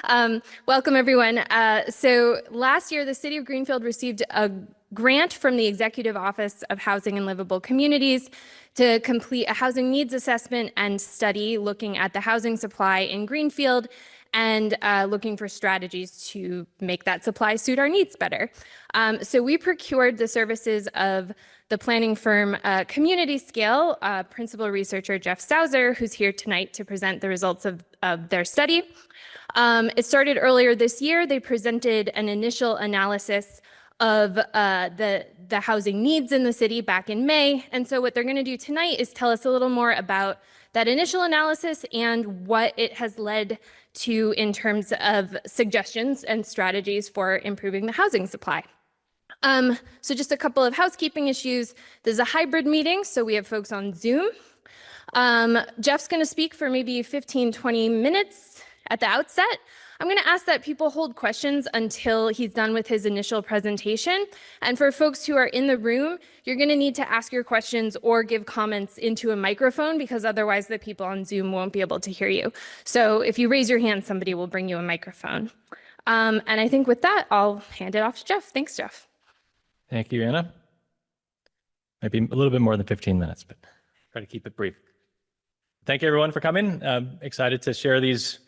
Welcome, everyone. So last year, the City of Greenfield received a grant from the Executive Office of Housing and Livable Communities to complete a housing needs assessment and study looking at the housing supply in Greenfield and looking for strategies to make that supply suit our needs better. So we procured the services of the planning firm Community Scale, principal researcher Jeff Stauser, who's here tonight to present the results of their study. It started earlier this year. They presented an initial analysis of the housing needs in the city back in May. And so what they're going to do tonight is tell us a little more about that initial analysis and what it has led to in terms of suggestions and strategies for improving the housing supply. So just a couple of housekeeping issues. This is a hybrid meeting, so we have folks on Zoom. Jeff's going to speak for maybe 15, 20 minutes at the outset. I'm going to ask that people hold questions until he's done with his initial presentation. And for folks who are in the room, you're going to need to ask your questions or give comments into a microphone because otherwise the people on Zoom won't be able to hear you. So if you raise your hand, somebody will bring you a microphone. And I think with that, I'll hand it off to Jeff. Thanks, Jeff. Thank you, Anna. Might be a little bit more than 15 minutes, but try to keep it brief. Thank you, everyone, for coming. Excited to share these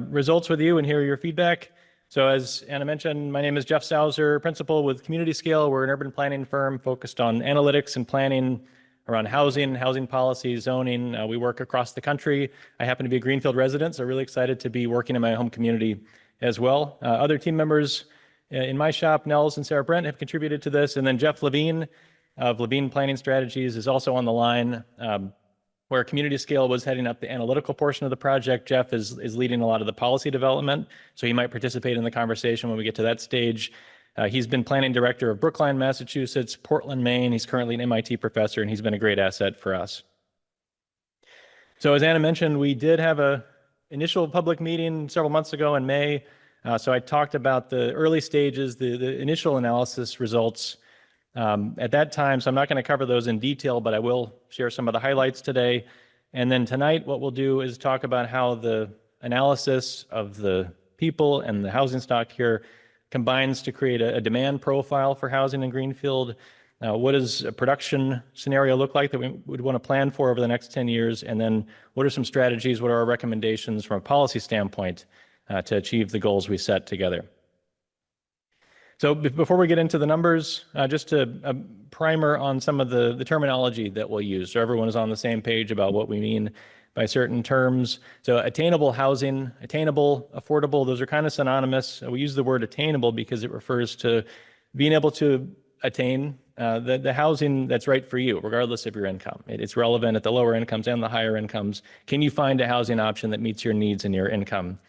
results with you and hear your feedback. So as Anna mentioned, my name is Jeff Stauser, principal with Community Scale. We're an urban planning firm focused on analytics and planning around housing policy, zoning. We work across the country. I happen to be a Greenfield resident, so really excited to be working in my home community as well. Other team members in my shop, Nels and Sarah Brent, have contributed to this. And then Jeff Levine of Levine Planning Strategies is also on the line. Where Community Scale was heading up the analytical portion of the project, Jeff is leading a lot of the policy development, so he might participate in the conversation when we get to that stage. He's been planning director of Brookline, Massachusetts, Portland, Maine. He's currently an MIT professor, and he's been a great asset for us. So as Anna mentioned, we did have an initial public meeting several months ago in May. So I talked about the early stages, the initial analysis results. At that time, so I'm not going to cover those in detail, but I will share some of the highlights today. And then tonight, what we'll do is talk about how the analysis of the people and the housing stock here combines to create a demand profile for housing in Greenfield. What does a production scenario look like that we would want to plan for over the next 10 years? And then what are some strategies, what are our recommendations from a policy standpoint to achieve the goals we set together? So before we get into the numbers, just a primer on some of the terminology that we'll use so everyone is on the same page about what we mean by certain terms. So attainable housing, attainable, affordable, those are kind of synonymous. We use the word attainable because it refers to being able to attain the housing that's right for you, regardless of your income. It's relevant at the lower incomes and the higher incomes. Can you find a housing option that meets your needs and your income?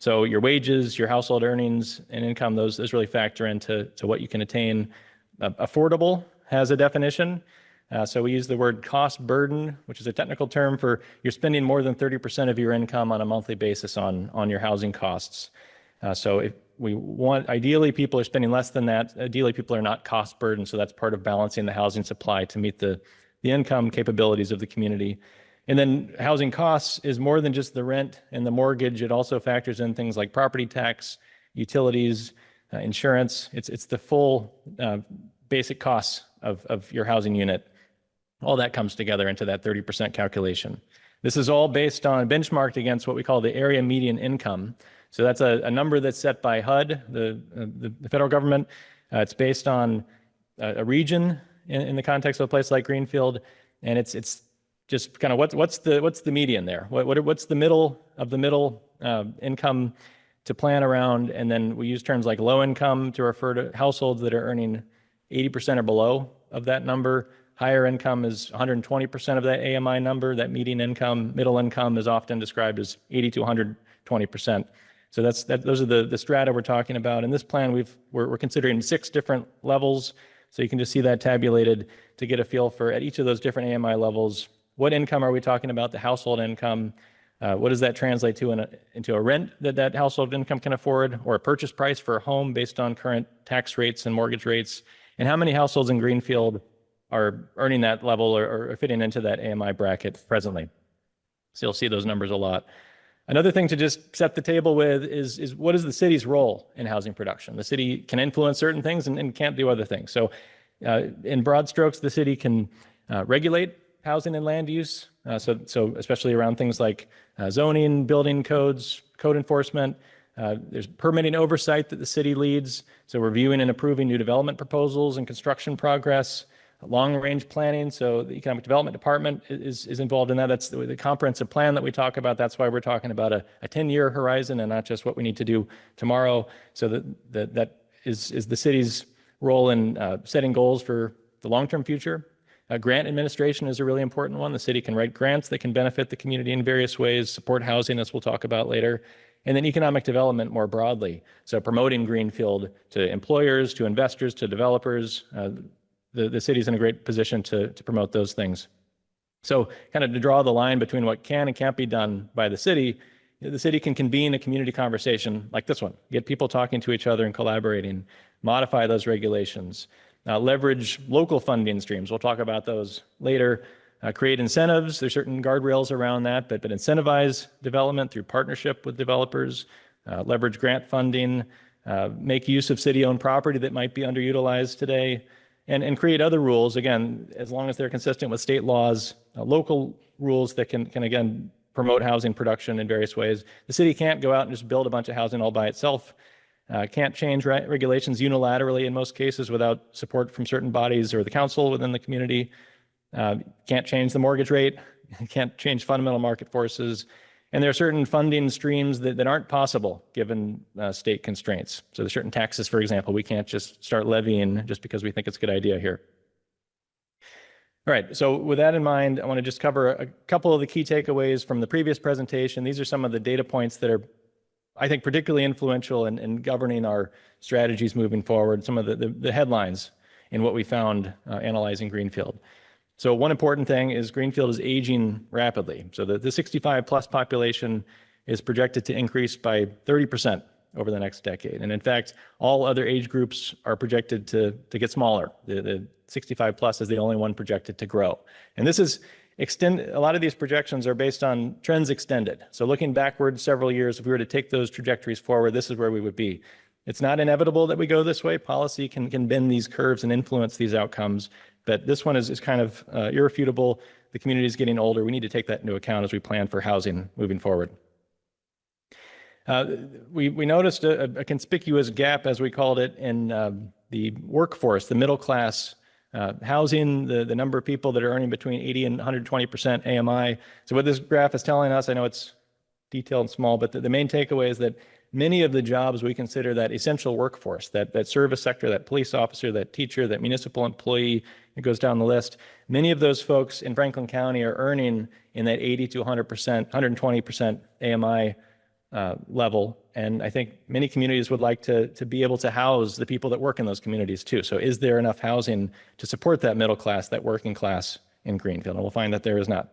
So your wages, your household earnings and income, those really factor into what you can attain. Affordable has a definition. So we use the word cost burden, which is a technical term for you're spending more than 30% of your income on a monthly basis on your housing costs. So if we want, ideally people are spending less than that. Ideally people are not cost burden. So that's part of balancing the housing supply to meet the income capabilities of the community. And then housing costs is more than just the rent and the mortgage. It also factors in things like property tax, utilities, insurance. It's the full basic costs of your housing unit. All that comes together into that 30% calculation. This is all based on benchmarked against what we call the area median income. So that's a number that's set by HUD, the federal government. It's based on a region in the context of a place like Greenfield, and it's just kind of what's the median there? What's the middle of the middle income to plan around? And then we use terms like low income to refer to households that are earning 80% or below of that number. Higher income is 120% of that AMI number. That median income, middle income is often described as 80 to 120%. So those are the strata we're talking about. In this plan, we're considering 6 different levels. So you can just see that tabulated to get a feel for at each of those different AMI levels. What income are we talking about? The household income. What does that translate to into a rent that household income can afford, or a purchase price for a home based on current tax rates and mortgage rates? And how many households in Greenfield are earning that level or fitting into that AMI bracket presently? So you'll see those numbers a lot. Another thing to just set the table with is what is the city's role in housing production? The city can influence certain things and can't do other things. So in broad strokes, the city can regulate housing and land use. So especially around things like zoning, building codes, code enforcement. There's permitting oversight that the city leads. So reviewing and approving new development proposals and construction progress. Long-range planning, so the Economic Development Department is involved in that. That's the comprehensive plan that we talk about. That's why we're talking about a 10-year horizon and not just what we need to do tomorrow. So that is the city's role in setting goals for the long-term future. Grant administration is a really important one. The city can write grants that can benefit the community in various ways, support housing, as we'll talk about later. And then economic development more broadly. So promoting Greenfield to employers, to investors, to developers. The city's in a great position to promote those things. So kind of to draw the line between what can and can't be done by the city can convene a community conversation like this one, get people talking to each other and collaborating, modify those regulations, leverage local funding streams. We'll talk about those later. Create incentives. There's certain guardrails around that, but incentivize development through partnership with developers, leverage grant funding, make use of city-owned property that might be underutilized today, and create other rules, again, as long as they're consistent with state laws, local rules that can again, promote housing production in various ways. The city can't go out and just build a bunch of housing all by itself, can't change regulations unilaterally in most cases without support from certain bodies or the council within the community, can't change the mortgage rate, can't change fundamental market forces, and there are certain funding streams that aren't possible given state constraints. So there's certain taxes, for example, we can't just start levying just because we think it's a good idea here. All right, so with that in mind, I want to just cover a couple of the key takeaways from the previous presentation. These are some of the data points that are, I think, particularly influential in governing our strategies moving forward, some of the headlines in what we found analyzing Greenfield. So one important thing is Greenfield is aging rapidly. So the 65 plus population is projected to increase by 30% over the next decade. And in fact, all other age groups are projected to get smaller. The 65 plus is the only one projected to grow. And this is a lot of these projections are based on trends extended. So looking backward several years, if we were to take those trajectories forward, this is where we would be. It's not inevitable that we go this way. Policy can bend these curves and influence these outcomes. But this one is kind of irrefutable. The community is getting older. We need to take that into account as we plan for housing moving forward. We noticed a conspicuous gap, as we called it, in the workforce, the middle class housing, the number of people that are earning between 80 and 120% AMI. So what this graph is telling us, I know it's detailed and small, but the main takeaway is that many of the jobs we consider that essential workforce, that service sector, that police officer, that teacher, that municipal employee, it goes down the list. Many of those folks in Franklin County are earning in that 80 to 100%, 120% AMI level. And I think many communities would like to be able to house the people that work in those communities too. So is there enough housing to support that middle class, that working class in Greenfield? And we'll find that there is not.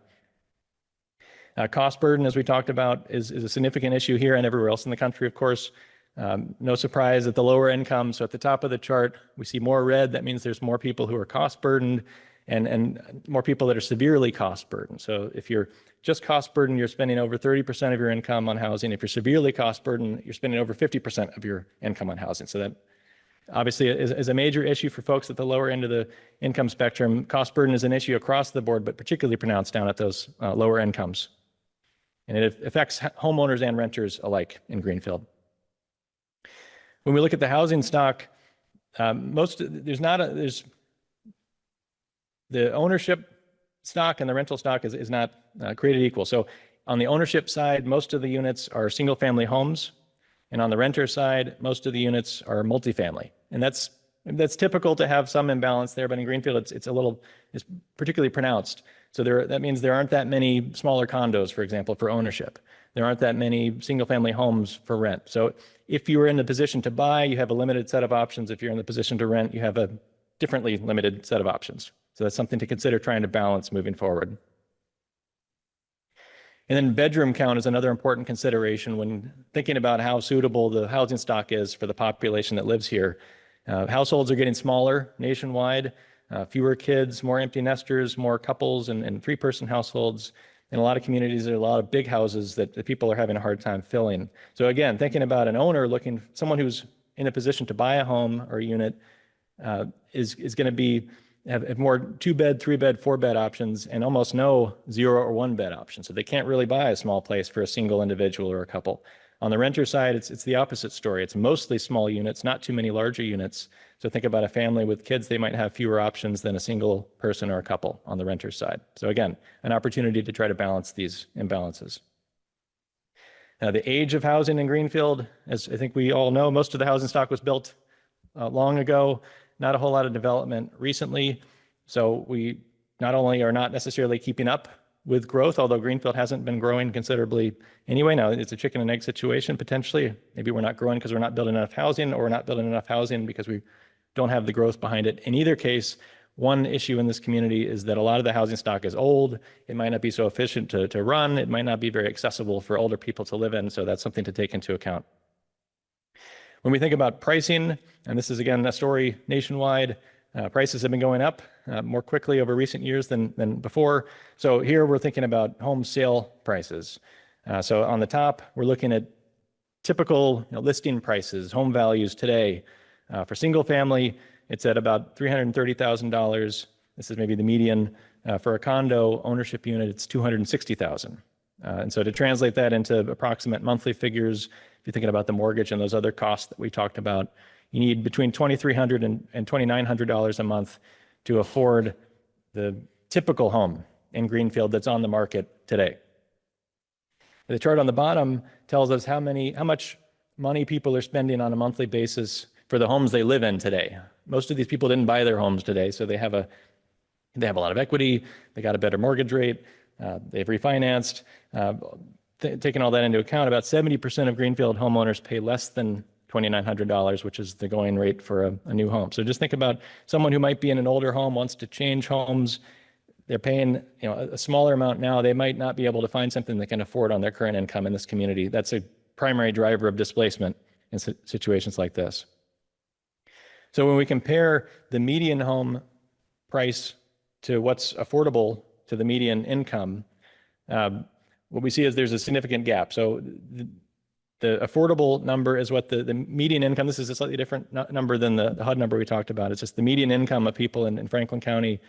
Cost burden, as we talked about, is a significant issue here and everywhere else in the country, of course. No surprise at the lower income. So at the top of the chart, we see more red. That means there's more people who are cost burdened and more people that are severely cost burdened. So if you're just cost burdened, you're spending over 30% of your income on housing. If you're severely cost burdened, you're spending over 50% of your income on housing. So that obviously is a major issue for folks at the lower end of the income spectrum. Cost burden is an issue across the board, but particularly pronounced down at those lower incomes. And it affects homeowners and renters alike in Greenfield. When we look at the housing stock, there's the ownership stock and the rental stock is not created equal. So on the ownership side, most of the units are single family homes. And on the renter side, most of the units are multifamily. And that's typical to have some imbalance there, but in Greenfield, it's particularly pronounced. So that means there aren't that many smaller condos, for example, for ownership. There aren't that many single family homes for rent. So if you are in the position to buy, you have a limited set of options. If you're in the position to rent, you have a differently limited set of options. So that's something to consider trying to balance moving forward. And then bedroom count is another important consideration when thinking about how suitable the housing stock is for the population that lives here. Households are getting smaller nationwide, fewer kids, more empty nesters, more couples and three-person households. In a lot of communities, there are a lot of big houses that the people are having a hard time filling. So again, thinking about an owner someone who's in a position to buy a home or a unit is going to have more 2-bed, 3-bed, 4-bed options and almost no 0 or 1-bed options. So they can't really buy a small place for a single individual or a couple. On the renter side, it's the opposite story. It's mostly small units, not too many larger units. So think about a family with kids, they might have fewer options than a single person or a couple on the renter side. So again, an opportunity to try to balance these imbalances. The age of housing in Greenfield, as I think we all know, most of the housing stock was built long ago, not a whole lot of development recently. So we not only are not necessarily keeping up with growth, although Greenfield hasn't been growing considerably anyway. Now it's a chicken and egg situation potentially. Maybe we're not growing because we're not building enough housing, or we're not building enough housing because we don't have the growth behind it. In either case, one issue in this community is that a lot of the housing stock is old. It might not be so efficient to run. It might not be very accessible for older people to live in. So that's something to take into account. When we think about pricing, and this is again a story nationwide, prices have been going up more quickly over recent years than before. So here we're thinking about home sale prices. So on the top, we're looking at typical listing prices, home values today. For single family, it's at about $330,000. This is maybe the median. For a condo ownership unit, it's $260,000. And so to translate that into approximate monthly figures, if you're thinking about the mortgage and those other costs that we talked about, you need between $2,300 and $2,900 a month to afford the typical home in Greenfield that's on the market today. The chart on the bottom tells us how much money people are spending on a monthly basis for the homes they live in today. Most of these people didn't buy their homes today, so they have a lot of equity, they got a better mortgage rate, they've refinanced. Taking all that into account, about 70% of Greenfield homeowners pay less than $2,900, which is the going rate for a new home. So just think about someone who might be in an older home, wants to change homes. They're paying a smaller amount now. They might not be able to find something they can afford on their current income in this community. That's a primary driver of displacement in situations like this. So when we compare the median home price to what's affordable to the median income, what we see is there's a significant gap. So the affordable number is what the median income, this is a slightly different number than the HUD number we talked about. It's just the median income of people in Franklin County.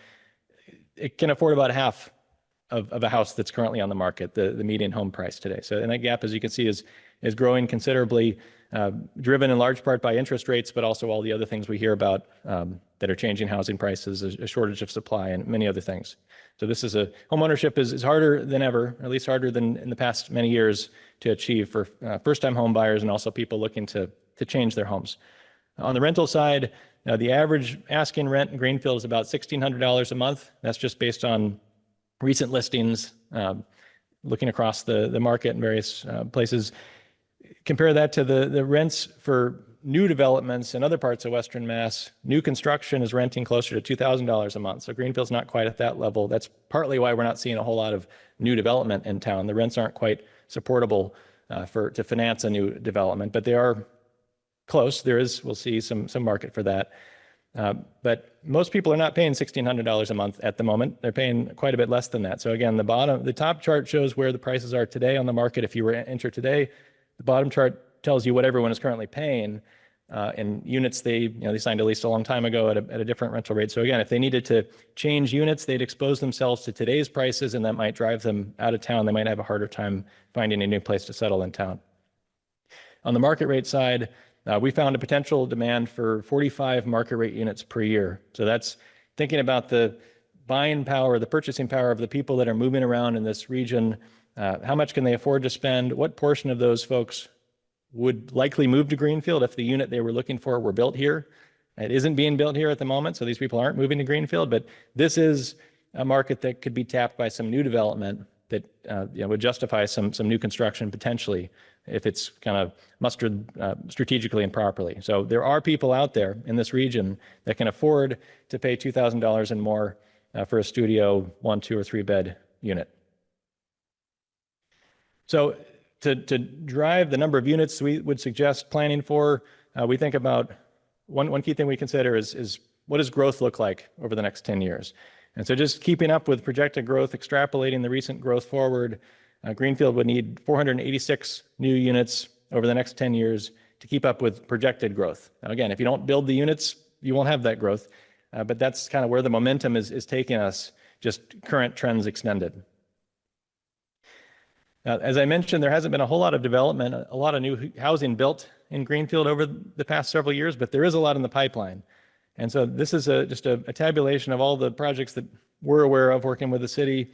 It can afford about half of a house that's currently on the market, the median home price today. So, and that gap, as you can see, is growing considerably, driven in large part by interest rates, but also all the other things we hear about that are changing housing prices, a shortage of supply, and many other things. So this is home ownership is harder than ever, or at least harder than in the past many years to achieve for first-time home buyers and also people looking to change their homes. On the rental side, the average asking rent in Greenfield is about $1,600 a month. That's just based on recent listings, looking across the market in various places. Compare that to the rents for new developments in other parts of Western Mass. New construction is renting closer to $2,000 a month. So Greenfield's not quite at that level. That's partly why we're not seeing a whole lot of new development in town. The rents aren't quite supportable to finance a new development, but they are close. We'll see some market for that. But most people are not paying $1,600 a month at the moment. They're paying quite a bit less than that. So again, the top chart shows where the prices are today on the market if you were to enter today. The bottom chart tells you what everyone is currently paying in units they signed a lease a long time ago at a different rental rate. So again, if they needed to change units, they'd expose themselves to today's prices, and that might drive them out of town. They might have a harder time finding a new place to settle in town. On the market rate side, we found a potential demand for 45 market rate units per year. So that's thinking about the buying power, the purchasing power of the people that are moving around in this region. How much can they afford to spend? What portion of those folks would likely move to Greenfield if the unit they were looking for were built here? It isn't being built here at the moment, so these people aren't moving to Greenfield, but this is a market that could be tapped by some new development that would justify some new construction potentially if it's kind of mustered strategically and properly. So there are people out there in this region that can afford to pay $2,000 and more for a studio 1, 2, or 3 bed unit. So to drive the number of units we would suggest planning for, we think about one key thing we consider is what does growth look like over the next 10 years? And so just keeping up with projected growth, extrapolating the recent growth forward, Greenfield would need 486 new units over the next 10 years to keep up with projected growth. Now, again, if you don't build the units, you won't have that growth, but that's kind of where the momentum is taking us, just current trends extended. As I mentioned, there hasn't been a whole lot of development, a lot of new housing built in Greenfield over the past several years, but there is a lot in the pipeline. And so this is just a tabulation of all the projects that we're aware of working with the city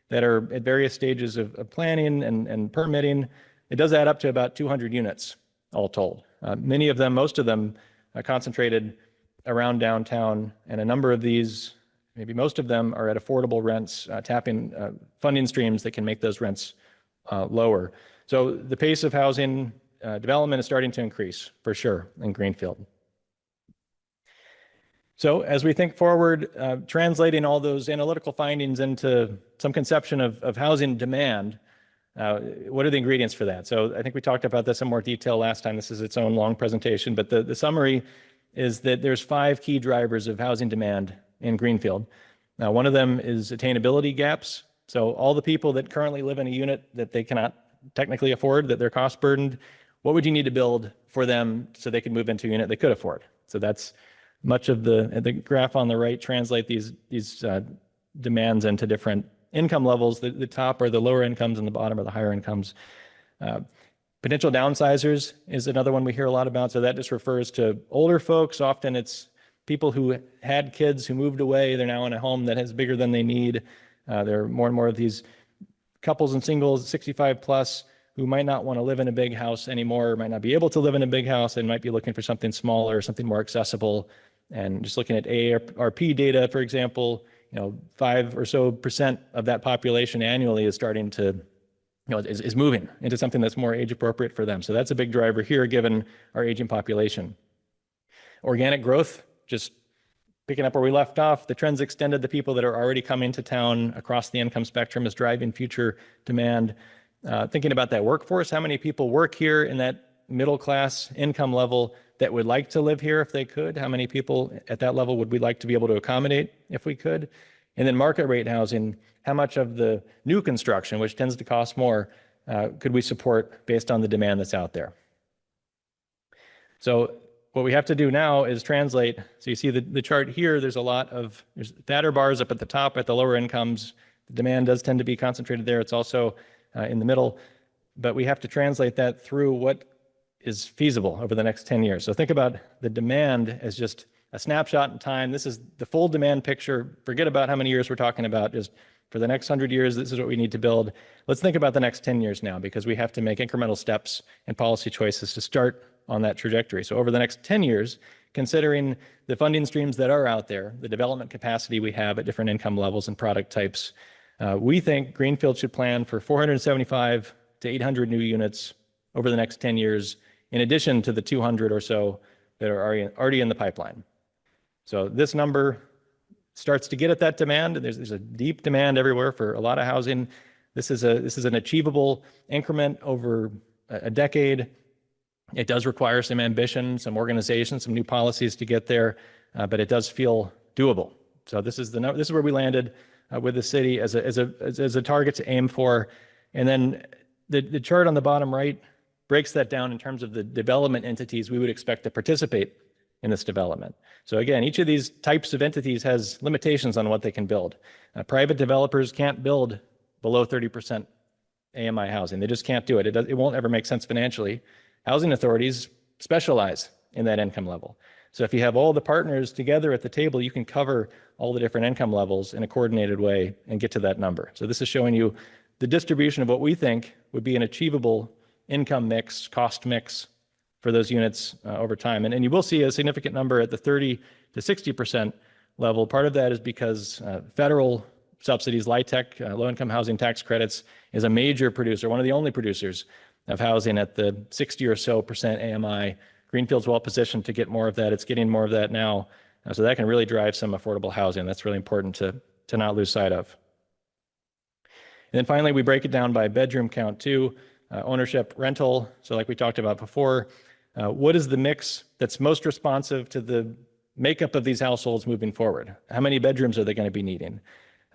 that are at various stages of planning and permitting. It does add up to about 200 units all told. Many of them, most of them, concentrated around downtown, and a number of these, maybe most of them, are at affordable rents, tapping funding streams that can make those rents lower. So the pace of housing development is starting to increase for sure in Greenfield. So as we think forward, translating all those analytical findings into some conception of housing demand, what are the ingredients for that? So I think we talked about this in more detail last time. This is its own long presentation, but the summary is that there's 5 key drivers of housing demand in Greenfield. Now, one of them is attainability gaps. So all the people that currently live in a unit that they cannot technically afford, that they're cost burdened, what would you need to build for them so they could move into a unit they could afford? So that's much of the graph on the right translate these demands into different income levels. The top are the lower incomes and the bottom are the higher incomes. Potential downsizers is another one we hear a lot about. So that just refers to older folks. Often it's people who had kids who moved away. They're now in a home that is bigger than they need. There are more and more of these couples and singles, 65 plus, who might not want to live in a big house anymore, might not be able to live in a big house, and might be looking for something smaller, something more accessible. And just looking at AARP data, for example, 5% or so of that population annually is starting to, is moving into something that's more age appropriate for them. So that's a big driver here, given our aging population. Organic growth, just picking up where we left off, the trends extended. The people that are already coming to town across the income spectrum is driving future demand. Thinking about that workforce, how many people work here in that middle class income level that would like to live here if they could? How many people at that level would we like to be able to accommodate if we could? And then market rate housing, how much of the new construction, which tends to cost more, could we support based on the demand that's out there? So what we have to do now is translate. So you see the chart here, there's fatter bars up at the top at the lower incomes. The demand does tend to be concentrated there. It's also in the middle, but we have to translate that through what is feasible over the next 10 years. So think about the demand as just a snapshot in time. This is the full demand picture. Forget about how many years we're talking about. Just for the next 100 years, this is what we need to build. Let's think about the next 10 years now, because we have to make incremental steps and policy choices to start on that trajectory. So over the next 10 years, considering the funding streams that are out there, the development capacity we have at different income levels and product types, we think Greenfield should plan for 475 to 800 new units over the next 10 years, in addition to the 200 or so that are already in the pipeline. So this number starts to get at that demand. There's a deep demand everywhere for a lot of housing. This is an achievable increment over a decade. It does require some ambition, some organization, some new policies to get there, but it does feel doable. So this is where we landed with the city as a target to aim for. And then the chart on the bottom right breaks that down in terms of the development entities we would expect to participate in this development. So again, each of these types of entities has limitations on what they can build. Private developers can't build below 30% AMI housing. They just can't do it. It won't ever make sense financially. Housing authorities specialize in that income level. So if you have all the partners together at the table, you can cover all the different income levels in a coordinated way and get to that number. So this is showing you the distribution of what we think would be an achievable income mix, cost mix for those units over time. And you will see a significant number at the 30 to 60% level. Part of that is because federal subsidies, LIHTC, low-income housing tax credits, is a major producer, one of the only producers of housing at the 60 or so percent AMI. Greenfield's well positioned to get more of that. It's getting more of that now. So that can really drive some affordable housing. That's really important to not lose sight of. And then finally, we break it down by bedroom count too, ownership, rental. So like we talked about before, what is the mix that's most responsive to the makeup of these households moving forward. How many bedrooms are they going to be needing?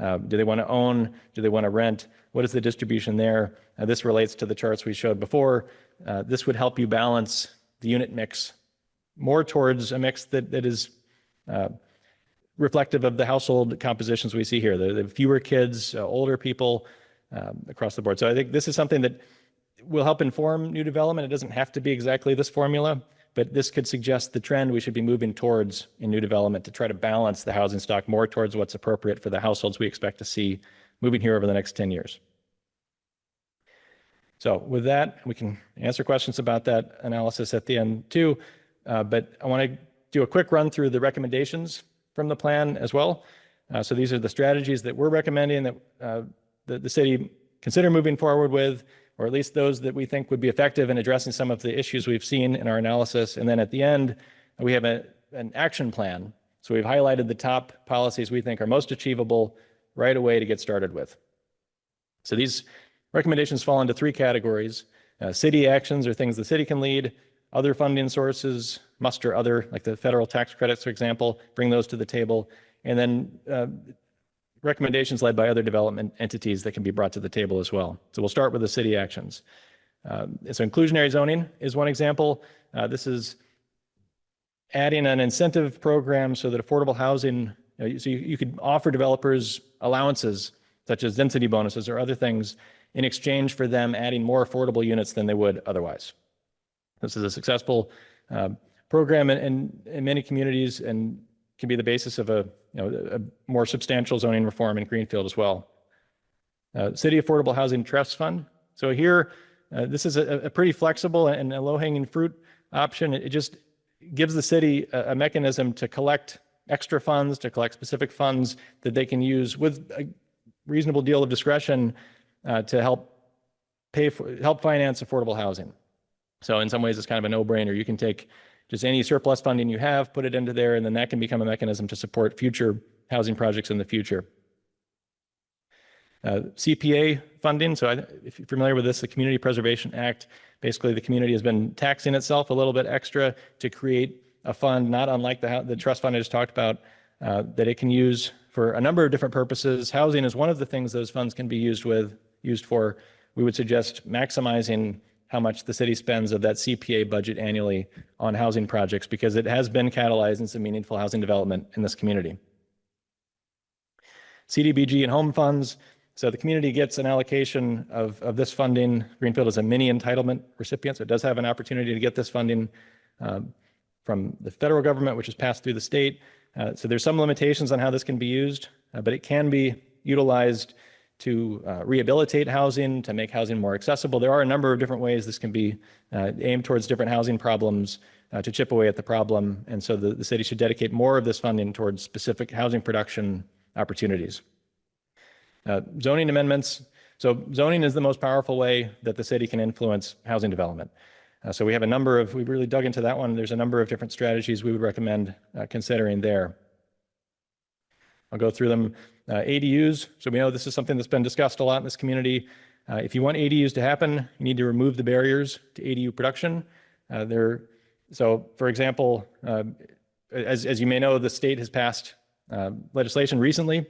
Do they want to own? Do they want to rent? What is the distribution there? This relates to the charts we showed before. This would help you balance the unit mix more towards a mix that is reflective of the household compositions we see here. The fewer kids, older people across the board. So I think this is something that will help inform new development. It doesn't have to be exactly this formula, but this could suggest the trend we should be moving towards in new development to try to balance the housing stock more towards what's appropriate for the households we expect to see moving here over the next 10 years. So with that, we can answer questions about that analysis at the end too, but I want to do a quick run through the recommendations from the plan as well. So these are the strategies that we're recommending that the city consider moving forward with, or at least those that we think would be effective in addressing some of the issues we've seen in our analysis. And then at the end, we have an action plan. So we've highlighted the top policies we think are most achievable right away to get started with. So these recommendations fall into three categories. City actions are things the city can lead, other funding sources, muster other, like the federal tax credits, for example, bring those to the table, and then recommendations led by other development entities that can be brought to the table as well. So we'll start with the city actions. So inclusionary zoning is one example. This is adding an incentive program so that affordable housing, so you could offer developers allowances such as density bonuses or other things in exchange for them adding more affordable units than they would otherwise. This is a successful program in many communities and can be the basis of a more substantial zoning reform in Greenfield as well. City Affordable Housing Trust Fund. So here, this is a pretty flexible and a low-hanging fruit option. It just gives the city a mechanism to collect extra funds, to collect specific funds that they can use with a reasonable deal of discretion to help finance affordable housing. So in some ways, it's kind of a no-brainer. You can take just any surplus funding you have, put it into there, and then that can become a mechanism to support future housing projects in the future. CPA funding. So if you're familiar with this, the Community Preservation Act, basically the community has been taxing itself a little bit extra to create a fund, not unlike the trust fund I just talked about, that it can use for a number of different purposes. Housing is one of the things those funds can be used for. We would suggest maximizing how much the city spends of that CPA budget annually on housing projects because it has been catalyzing some meaningful housing development in this community. CDBG and home funds. So the community gets an allocation of this funding. Greenfield is a mini entitlement recipient, so it does have an opportunity to get this funding from the federal government, which is passed through the state. So there's some limitations on how this can be used, but it can be utilized to rehabilitate housing, to make housing more accessible. There are a number of different ways this can be aimed towards different housing problems to chip away at the problem. And so the city should dedicate more of this funding towards specific housing production opportunities. Zoning amendments. So zoning is the most powerful way that the city can influence housing development. So we really dug into that one. There's a number of different strategies we would recommend considering there. I'll go through them. ADUs. So we know this is something that's been discussed a lot in this community. If you want ADUs to happen, you need to remove the barriers to ADU production. So for example, as you may know, the state has passed legislation recently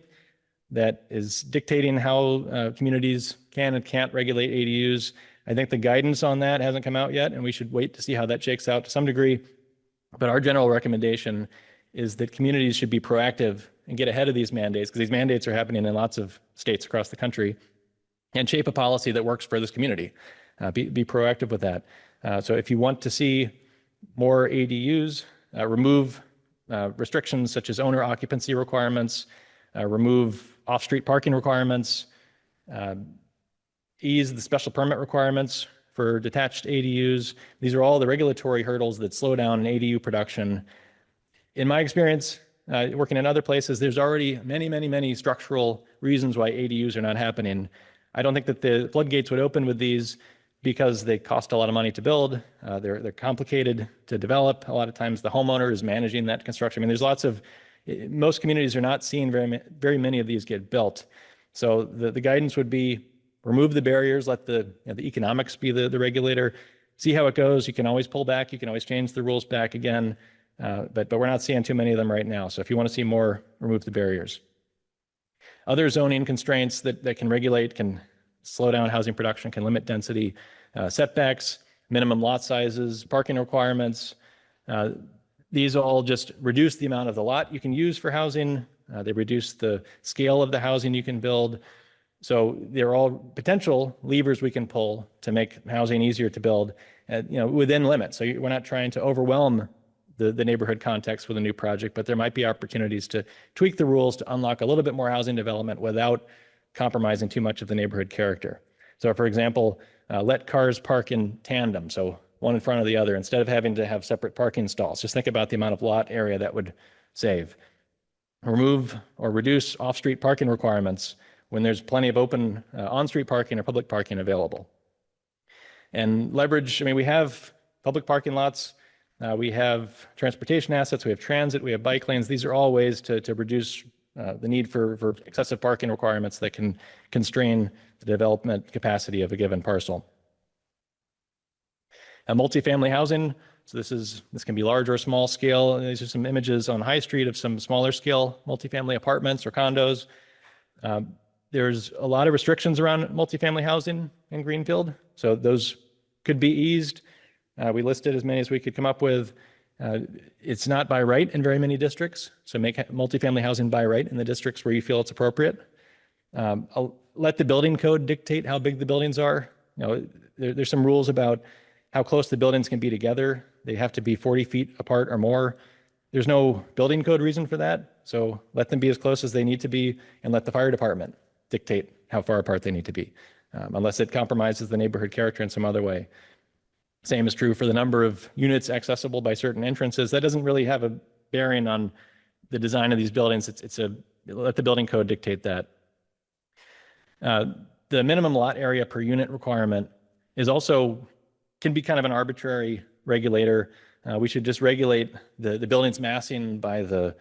that is dictating how communities can and can't regulate ADUs. I think the guidance on that hasn't come out yet, and we should wait to see how that shakes out to some degree. But our general recommendation is that communities should be proactive and get ahead of these mandates, because these mandates are happening in lots of states across the country, and shape a policy that works for this community. Be proactive with that. So if you want to see more ADUs, remove restrictions such as owner occupancy requirements, remove off-street parking requirements, ease the special permit requirements for detached ADUs. These are all the regulatory hurdles that slow down ADU production. In my experience, working in other places, there's already many structural reasons why ADUs are not happening. I don't think that the floodgates would open with these because they cost a lot of money to build. They're complicated to develop. A lot of times the homeowner is managing that construction. I mean, most communities are not seeing very many of these get built. So the guidance would be remove the barriers, let the economics be the regulator, see how it goes. You can always pull back. You can always change the rules back again. but we're not seeing too many of them right now. So if you want to see more, remove the barriers. Other zoning constraints that can regulate, can slow down housing production, can limit density, setbacks, minimum lot sizes, parking requirements. These all just reduce the amount of the lot you can use for housing. They reduce the scale of the housing you can build. So they're all potential levers we can pull to make housing easier to build, within limits. So we're not trying to overwhelm the neighborhood context with a new project, but there might be opportunities to tweak the rules to unlock a little bit more housing development without compromising too much of the neighborhood character. So for example, let cars park in tandem, so one in front of the other, instead of having to have separate parking stalls. Just think about the amount of lot area that would save. Remove or reduce off-street parking requirements when there's plenty of open on-street parking or public parking available. And leverage, we have public parking lots, we have transportation assets, we have transit, we have bike lanes. These are all ways to reduce the need for excessive parking requirements that can constrain the development capacity of a given parcel. Multifamily housing, so this can be large or small scale. These are some images on High Street of some smaller scale multifamily apartments or condos. There's a lot of restrictions around multifamily housing in Greenfield, so those could be eased. We listed as many as we could come up with. It's not by right in very many districts, so make multifamily housing by right in the districts where you feel it's appropriate. Let the building code dictate how big the buildings are. There's some rules about how close the buildings can be together. They have to be 40 feet apart or more. There's no building code reason for that, so let them be as close as they need to be, and let the fire department dictate how far apart they need to be, unless it compromises the neighborhood character in some other way. Same is true for the number of units accessible by certain entrances. That doesn't really have a bearing on the design of these buildings. Let the building code dictate that. The minimum lot area per unit requirement can be kind of an arbitrary regulator. We should just regulate the building's massing by the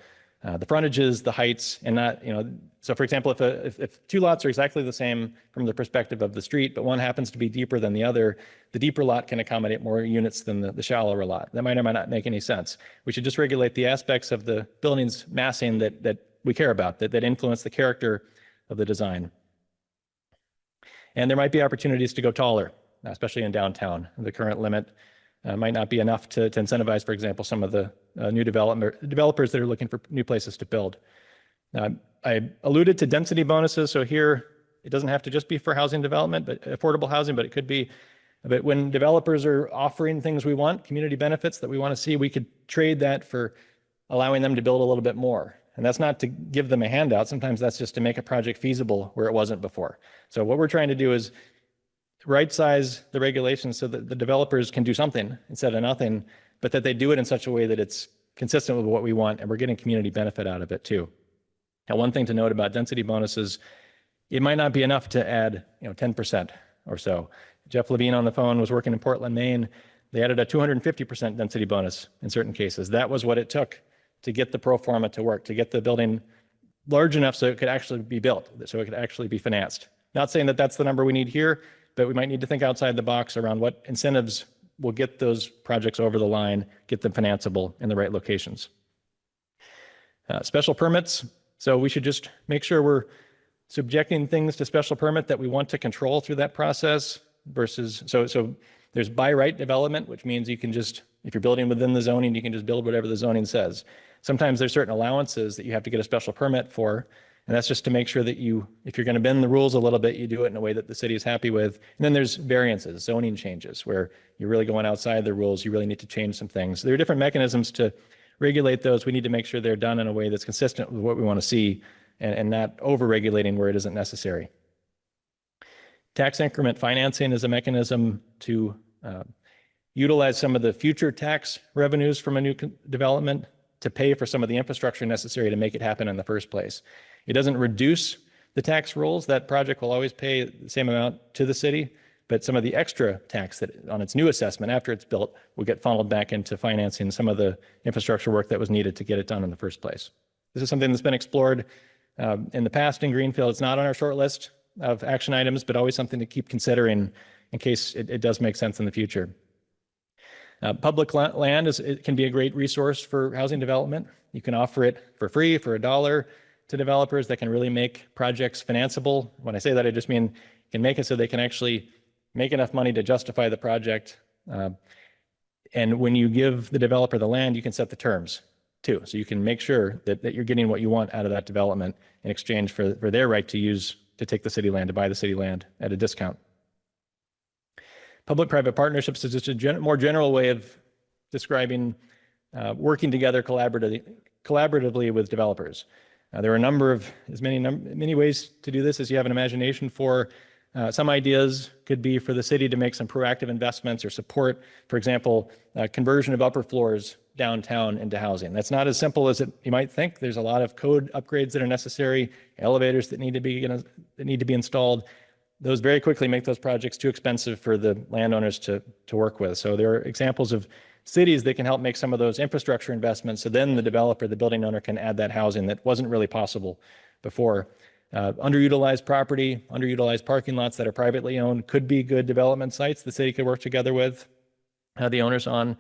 frontages, the heights, and not, so for example, if two lots are exactly the same from the perspective of the street, but one happens to be deeper than the other, the deeper lot can accommodate more units than the shallower lot. That might or might not make any sense. We should just regulate the aspects of the building's massing that we care about, that influence the character of the design. And there might be opportunities to go taller, especially in downtown. The current limit might not be enough to incentivize, for example, some of the new developers that are looking for new places to build. I alluded to density bonuses. So here, it doesn't have to just be for housing development, but affordable housing, but it could be. But when developers are offering things we want, community benefits that we want to see, we could trade that for allowing them to build a little bit more. And that's not to give them a handout. Sometimes that's just to make a project feasible where it wasn't before. So what we're trying to do is right size the regulations so that the developers can do something instead of nothing, but that they do it in such a way that it's consistent with what we want, and we're getting community benefit out of it too. Now, one thing to note about density bonuses, it might not be enough to add 10% or so. Jeff Levine on the phone was working in Portland, Maine. They added a 250% density bonus in certain cases. That was what it took to get the pro forma to work, to get the building large enough so it could actually be built, so it could actually be financed. Not saying that that's the number we need here, but we might need to think outside the box around what incentives will get those projects over the line, get them financeable in the right locations. Special permits. So we should just make sure we're subjecting things to special permit that we want to control through that process versus, so there's by right development, which means you can just, if you're building within the zoning, you can just build whatever the zoning says. Sometimes there's certain allowances that you have to get a special permit for. And that's just to make sure that if you're going to bend the rules a little bit, you do it in a way that the city is happy with. And then there's variances, zoning changes, where you're really going outside the rules. You really need to change some things. There are different mechanisms to regulate those. We need to make sure they're done in a way that's consistent with what we want to see and not over-regulating where it isn't necessary. Tax increment financing is a mechanism to utilize some of the future tax revenues from a new development to pay for some of the infrastructure necessary to make it happen in the first place. It doesn't reduce the tax rolls. That project will always pay the same amount to the city, but some of the extra tax that on its new assessment after it's built will get funneled back into financing some of the infrastructure work that was needed to get it done in the first place. This is something that's been explored in the past in Greenfield. It's not on our short list of action items, but always something to keep considering in case it does make sense in the future. Public land it can be a great resource for housing development. You can offer it for free for $1 to developers that can really make projects financeable. When I say that, I just mean you can make it so they can actually make enough money to justify the project. And when you give the developer the land, you can set the terms too. So you can make sure that you're getting what you want out of that development in exchange for their right to take the city land, to buy the city land at a discount. Public-private partnerships is just a more general way of describing working together collaboratively with developers. There are many ways to do this as you have an imagination for. Some ideas could be for the city to make some proactive investments or support, for example, conversion of upper floors downtown into housing. That's not as simple as you might think. There's a lot of code upgrades that are necessary, elevators that need to be installed. Those very quickly make those projects too expensive for the landowners to work with. So there are examples of cities that can help make some of those infrastructure investments, so then the developer, the building owner, can add that housing that wasn't really possible before. Underutilized property, underutilized parking lots that are privately owned could be good development sites the city could work together with the owners on.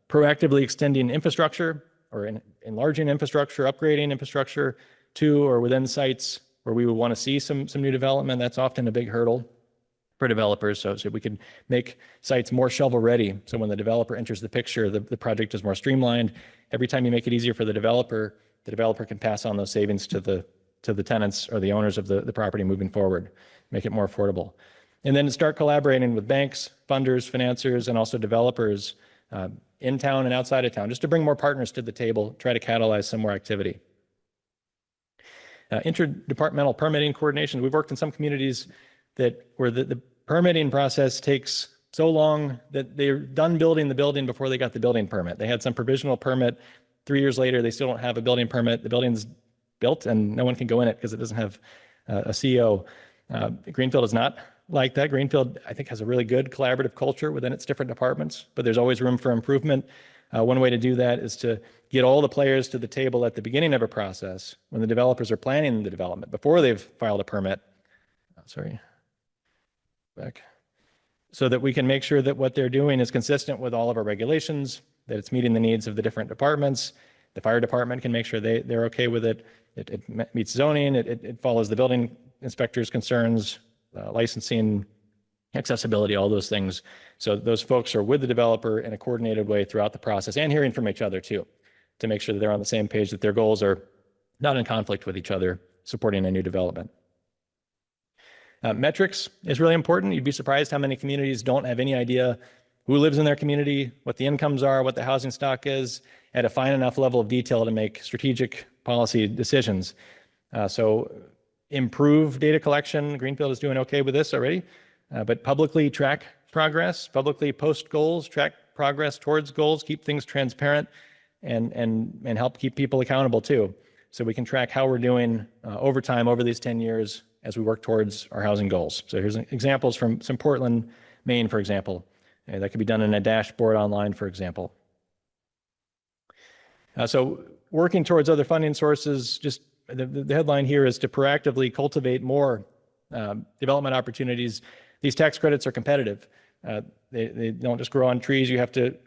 Proactively extending infrastructure or enlarging infrastructure, upgrading infrastructure to or within sites where we would want to see some new development. That's often a big hurdle for developers. So we can make sites more shovel ready. So when the developer enters the picture, the project is more streamlined. Every time you make it easier for the developer can pass on those savings to the tenants or the owners of the property moving forward, make it more affordable. And then start collaborating with banks, funders, financiers, and also developers in town and outside of town, just to bring more partners to the table, try to catalyze some more activity. Interdepartmental permitting coordination. We've worked in some communities where the permitting process takes so long that they're done building the building before they got the building permit. They had some provisional permit. 3 years later, they still don't have a building permit. The building's built and no one can go in it because it doesn't have a CO. Greenfield is not like that. Greenfield, I think, has a really good collaborative culture within its different departments, but there's always room for improvement. One way to do that is to get all the players to the table at the beginning of a process when the developers are planning the development before they've filed a permit. So that we can make sure that what they're doing is consistent with all of our regulations, that it's meeting the needs of the different departments. The fire department can make sure they're okay with it. It meets zoning, it follows the building inspector's concerns, licensing, accessibility, all those things. So those folks are with the developer in a coordinated way throughout the process and hearing from each other too, to make sure that they're on the same page, that their goals are not in conflict with each other, supporting a new development. Metrics is really important. You'd be surprised how many communities don't have any idea who lives in their community, what the incomes are, what the housing stock is, at a fine enough level of detail to make strategic policy decisions. So improve data collection. Greenfield is doing okay with this already, but publicly track progress, publicly post goals, track progress towards goals, keep things transparent, and help keep people accountable too. So we can track how we're doing over time, over these 10 years, as we work towards our housing goals. So here's examples from Portland, Maine, for example. That could be done in a dashboard online, for example. So working towards other funding sources, just the headline here is to proactively cultivate more development opportunities. These tax credits are competitive. They don't just grow on trees. You have to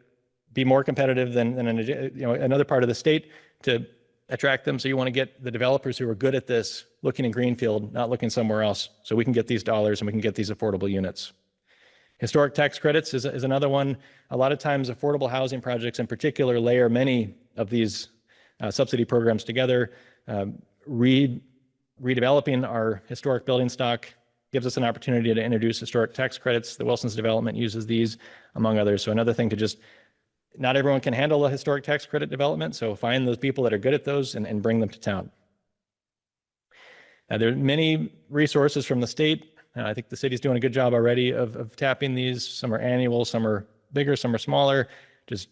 be more competitive than another part of the state to attract them. So you want to get the developers who are good at this looking in Greenfield, not looking somewhere else, so we can get these dollars and we can get these affordable units. Historic tax credits is another one. A lot of times affordable housing projects in particular layer many of these subsidy programs together. Redeveloping our historic building stock gives us an opportunity to introduce historic tax credits. The Wilson's development uses these, among others. So another thing to just, not everyone can handle a historic tax credit development, so find those people that are good at those and bring them to town. There are many resources from the state. I think the city's doing a good job already of tapping these. Some are annual, some are bigger, some are smaller. Just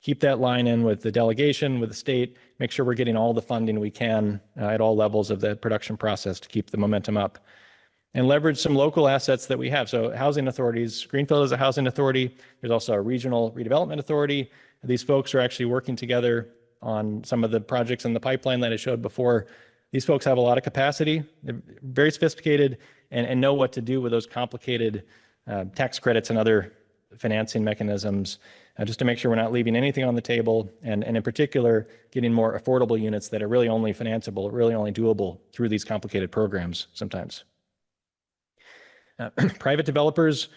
keep that line in with the delegation, with the state, make sure we're getting all the funding we can at all levels of the production process to keep the momentum up. And leverage some local assets that we have. So housing authorities, Greenfield is a housing authority. There's also a regional redevelopment authority. These folks are actually working together on some of the projects in the pipeline that I showed before. These folks have a lot of capacity. They're very sophisticated and know what to do with those complicated tax credits and other financing mechanisms, just to make sure we're not leaving anything on the table, and in particular, getting more affordable units that are really only financeable, really only doable through these complicated programs sometimes. Private developers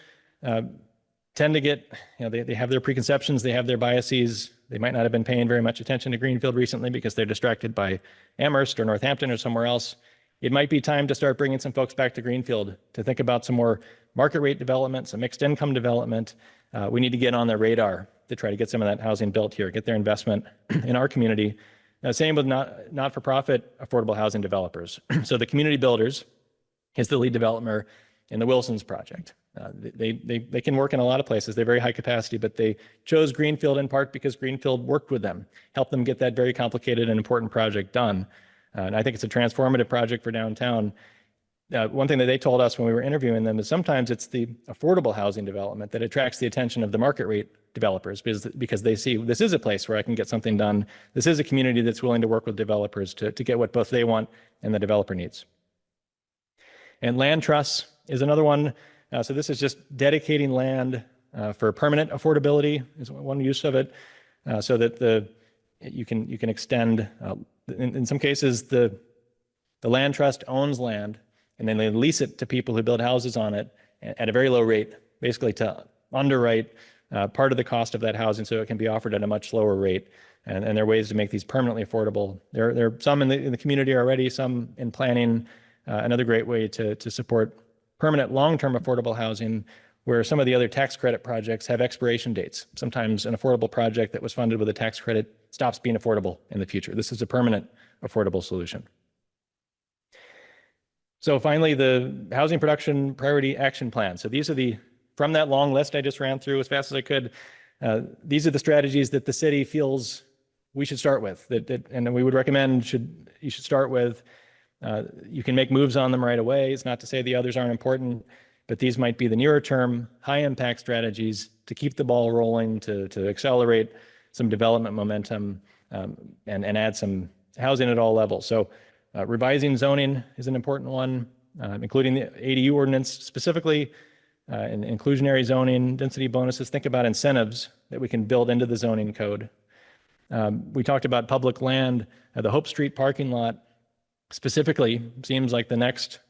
tend to get, they have their preconceptions, they have their biases. They might not have been paying very much attention to Greenfield recently because they're distracted by Amherst or Northampton or somewhere else. It might be time to start bringing some folks back to Greenfield to think about some more market rate development, some mixed income development. We need to get on their radar to try to get some of that housing built here, get their investment in our community. Same with not-for-profit affordable housing developers. So the community builders is the lead developer in the Wilsons project. They can work in a lot of places. They're very high capacity, but they chose Greenfield in part because Greenfield worked with them, helped them get that very complicated and important project done. And I think it's a transformative project for downtown. One thing that they told us when we were interviewing them is sometimes it's the affordable housing development that attracts the attention of the market rate developers because they see this is a place where I can get something done. This is a community that's willing to work with developers to get what both they want and the developer needs. And land trusts is another one. So this is just dedicating land for permanent affordability is one use of it, so that you can extend. In some cases, the land trust owns land, and then they lease it to people who build houses on it at a very low rate, basically to underwrite part of the cost of that housing so it can be offered at a much lower rate. And there are ways to make these permanently affordable. There are some in the community already, some in planning. Another great way to support permanent long-term affordable housing where some of the other tax credit projects have expiration dates. Sometimes an affordable project that was funded with a tax credit stops being affordable in the future. This is a permanent affordable solution. So finally, the Housing Production Priority Action Plan. So these are from that long list I just ran through as fast as I could, these are the strategies that the city feels we should start with, and we would recommend you should start with. You can make moves on them right away. It's not to say the others aren't important, but these might be the nearer term, high impact strategies to keep the ball rolling, to accelerate some development momentum, and add some housing at all levels. So revising zoning is an important one, including the ADU ordinance specifically, and inclusionary zoning, density bonuses. Think about incentives that we can build into the zoning code. We talked about public land. The Hope Street parking lot specifically seems like the next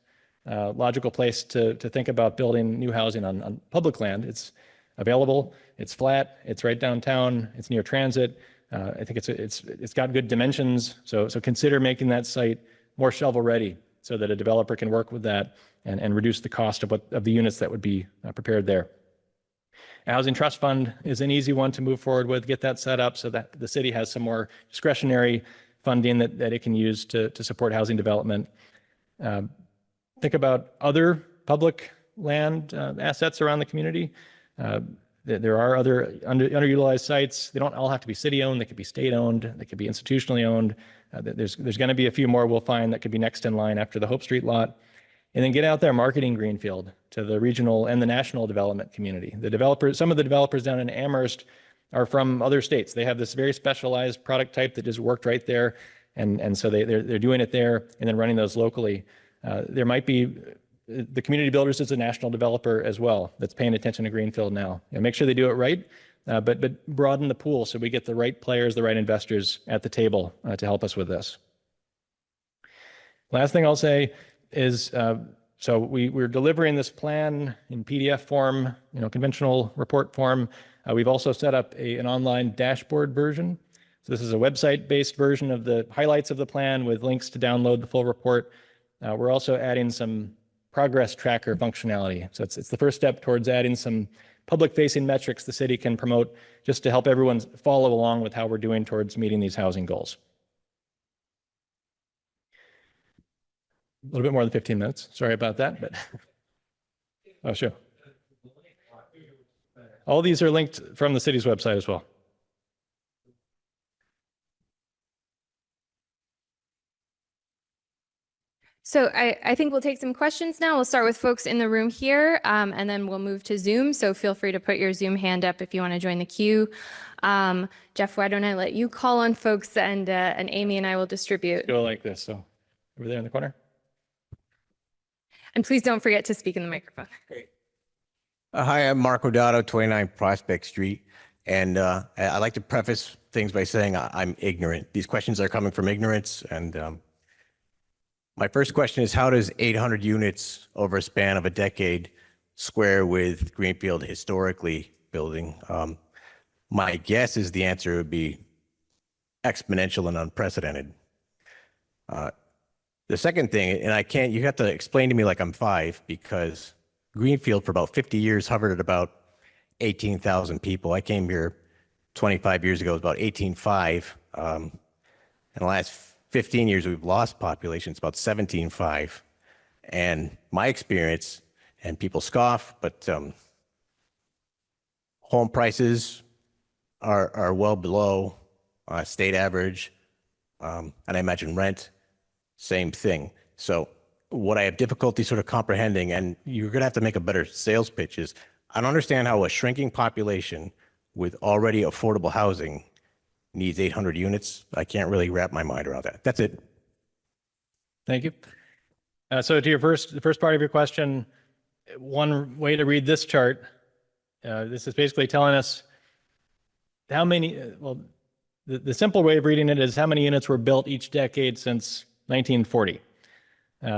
logical place to think about building new housing on public land. It's available, it's flat, it's right downtown, it's near transit. I think it's got good dimensions. So consider making that site more shovel ready so that a developer can work with that and reduce the cost of the units that would be prepared there. A housing trust fund is an easy one to move forward with, get that set up so that the city has some more discretionary funding that it can use to support housing development. Think about other public land assets around the community. There are other underutilized sites. They don't all have to be city owned. They could be state owned. They could be institutionally owned. There's going to be a few more we'll find that could be next in line after the Hope Street lot. And then get out there marketing Greenfield to the regional and the national development community. Some of the developers down in Amherst are from other states. They have this very specialized product type that just worked right there. And so they're doing it there and then running those locally. There might be, the community builders is a national developer as well that's paying attention to Greenfield now. Make sure they do it right, but broaden the pool so we get the right players, the right investors at the table to help us with this. Last thing I'll say is, so we're delivering this plan in PDF form, conventional report form. We've also set up an online dashboard version. So this is a website-based version of the highlights of the plan with links to download the full report. We're also adding some progress tracker functionality. So it's the first step towards adding some public-facing metrics the city can promote just to help everyone follow along with how we're doing towards meeting these housing goals. A little bit more than 15 minutes. Sorry about that, but oh, sure. All these are linked from the city's website as well. So I think we'll take some questions now. We'll start with folks in the room here, and then we'll move to Zoom. So feel free to put your Zoom hand up if you want to join the queue. Jeff, why don't I let you call on folks, and Amy and I will distribute. Go like this. So over there in the corner. And please don't forget to speak in the microphone. Great. Hi, I'm Marco Dotto, 29 Prospect Street. And I'd like to preface things by saying I'm ignorant. These questions are coming from ignorance. And my first question is, how does 800 units over a span of a decade square with Greenfield historically building? My guess is the answer would be exponential and unprecedented. The second thing, and you have to explain to me like I'm five, because Greenfield for about 50 years hovered at about 18,000 people. I came here 25 years ago, it was about 18.5. In the last 15 years, we've lost population. It's about 17.5. And my experience, and people scoff, but home prices are well below state average. And I imagine rent, same thing. So what I have difficulty sort of comprehending, and you're going to have to make a better sales pitch, is I don't understand how a shrinking population with already affordable housing needs 800 units. I can't really wrap my mind around that. That's it. Thank you. So to the first part of your question, one way to read this chart, this is basically telling us how many, the simple way of reading it is how many units were built each decade since 1940.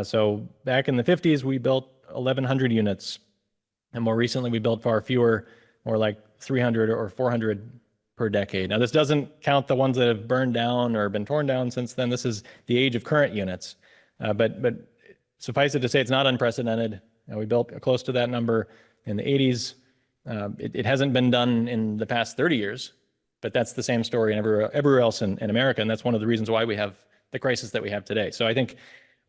So back in the 50s, we built 1,100 units. And more recently, we built far fewer, more like 300 or 400 per decade. Now, this doesn't count the ones that have burned down or been torn down since then. This is the age of current units. But suffice it to say, it's not unprecedented. We built close to that number in the 80s. It hasn't been done in the past 30 years, but that's the same story everywhere else in America. And that's one of the reasons why we have the crisis that we have today. So I think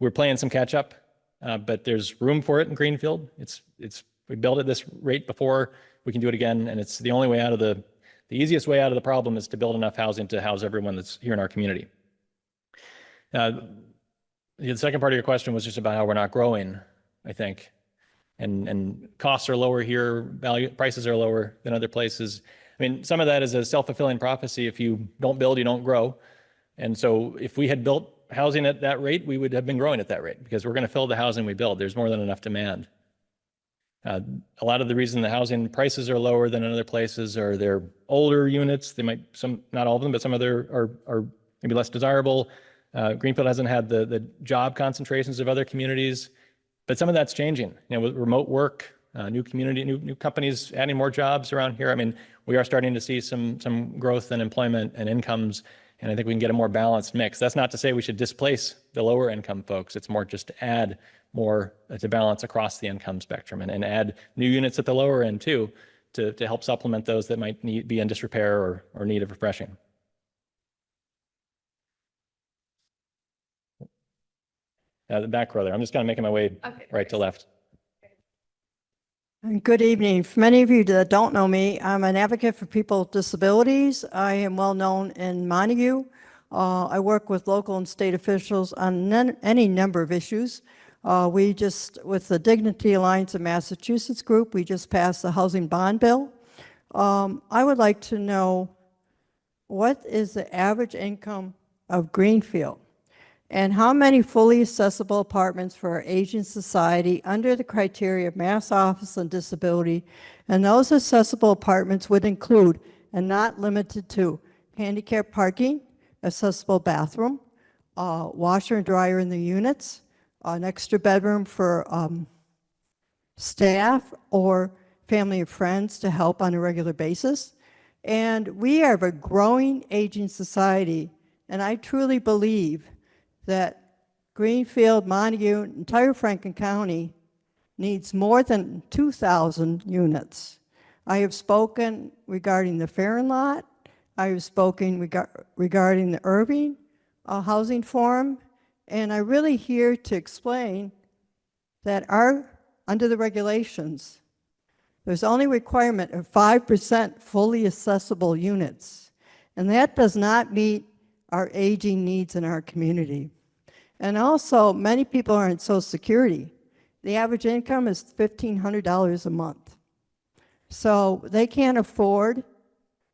we're playing some catch up, but there's room for it in Greenfield. We built at this rate before, we can do it again. And it's the only way out of the easiest way out of the problem is to build enough housing to house everyone that's here in our community. The second part of your question was just about how we're not growing, I think. And costs are lower here, prices are lower than other places. I mean, some of that is a self-fulfilling prophecy. If you don't build, you don't grow. And so if we had built housing at that rate, we would have been growing at that rate because we're going to fill the housing we build. There's more than enough demand. A lot of the reason the housing prices are lower than in other places are they're older units. They might, not all of them, but some of them are maybe less desirable. Greenfield hasn't had the job concentrations of other communities, but some of that's changing. With remote work, new companies adding more jobs around here. I mean, we are starting to see some growth in employment and incomes, and I think we can get a more balanced mix. That's not to say we should displace the lower income folks. It's more just to add more to balance across the income spectrum and add new units at the lower end too, to help supplement those that might be in disrepair or need of refreshing. The back row there. I'm just kind of making my way right to left. Good evening. For many of you that don't know me, I'm an advocate for people with disabilities. I am well known in Montague. I work with local and state officials on any number of issues. With the Dignity Alliance of Massachusetts group, we just passed the housing bond bill. I would like to know, what is the average income of Greenfield? And how many fully accessible apartments for our aging society under the criteria of Mass Office on Disability? And those accessible apartments would include, and not limited to, handicap parking, accessible bathroom, washer and dryer in the units, an extra bedroom for staff or family and friends to help on a regular basis. And we have a growing aging society, and I truly believe that Greenfield, Montague, entire Franklin County needs more than 2,000 units. I have spoken regarding the Farron lot. I have spoken regarding the Irving Housing Forum, and I'm really here to explain that under the regulations, there's only requirement of 5% fully accessible units, and that does not meet our aging needs in our community. And also, many people are on Social Security. The average income is $1,500 a month. So they can't afford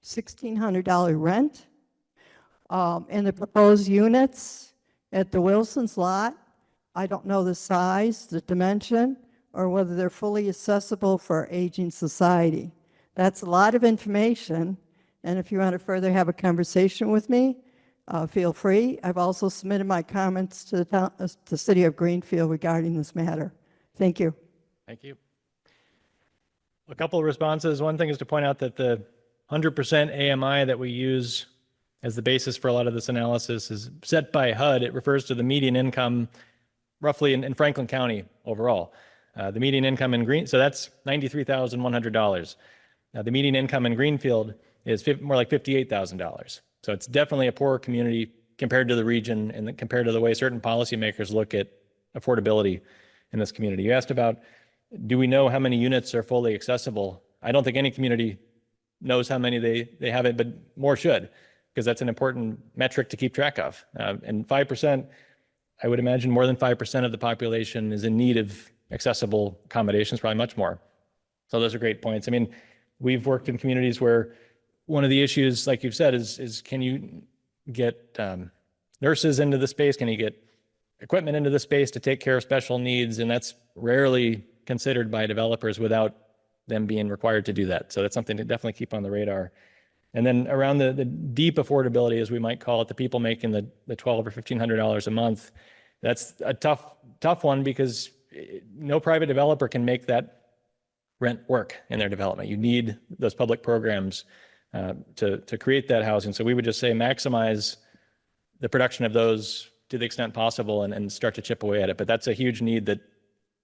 $1,600 rent. In the proposed units at the Wilson's lot, I don't know the size, the dimension, or whether they're fully accessible for our aging society. That's a lot of information, and if you want to further have a conversation with me, feel free. I've also submitted my comments to the City of Greenfield regarding this matter. Thank you. Thank you. A couple of responses. One thing is to point out that the 100% AMI that we use as the basis for a lot of this analysis is set by HUD. It refers to the median income roughly in Franklin County overall. The median income in so that's $93,100. Now, the median income in Greenfield is more like $58,000. So it's definitely a poorer community compared to the region and compared to the way certain policymakers look at affordability in this community. You asked about, do we know how many units are fully accessible? I don't think any community knows how many they have it, but more should, because that's an important metric to keep track of. And 5%, I would imagine more than 5% of the population is in need of accessible accommodations, probably much more. So those are great points. I mean, we've worked in communities where one of the issues, like you've said, is can you get nurses into the space? Can you get equipment into the space to take care of special needs? And that's rarely considered by developers without them being required to do that. So that's something to definitely keep on the radar. And then around the deep affordability, as we might call it, the people making the $1,200 or $1,500 a month, that's a tough one, because no private developer can make that rent work in their development. You need those public programs to create that housing. So we would just say maximize the production of those to the extent possible and start to chip away at it. But that's a huge need that,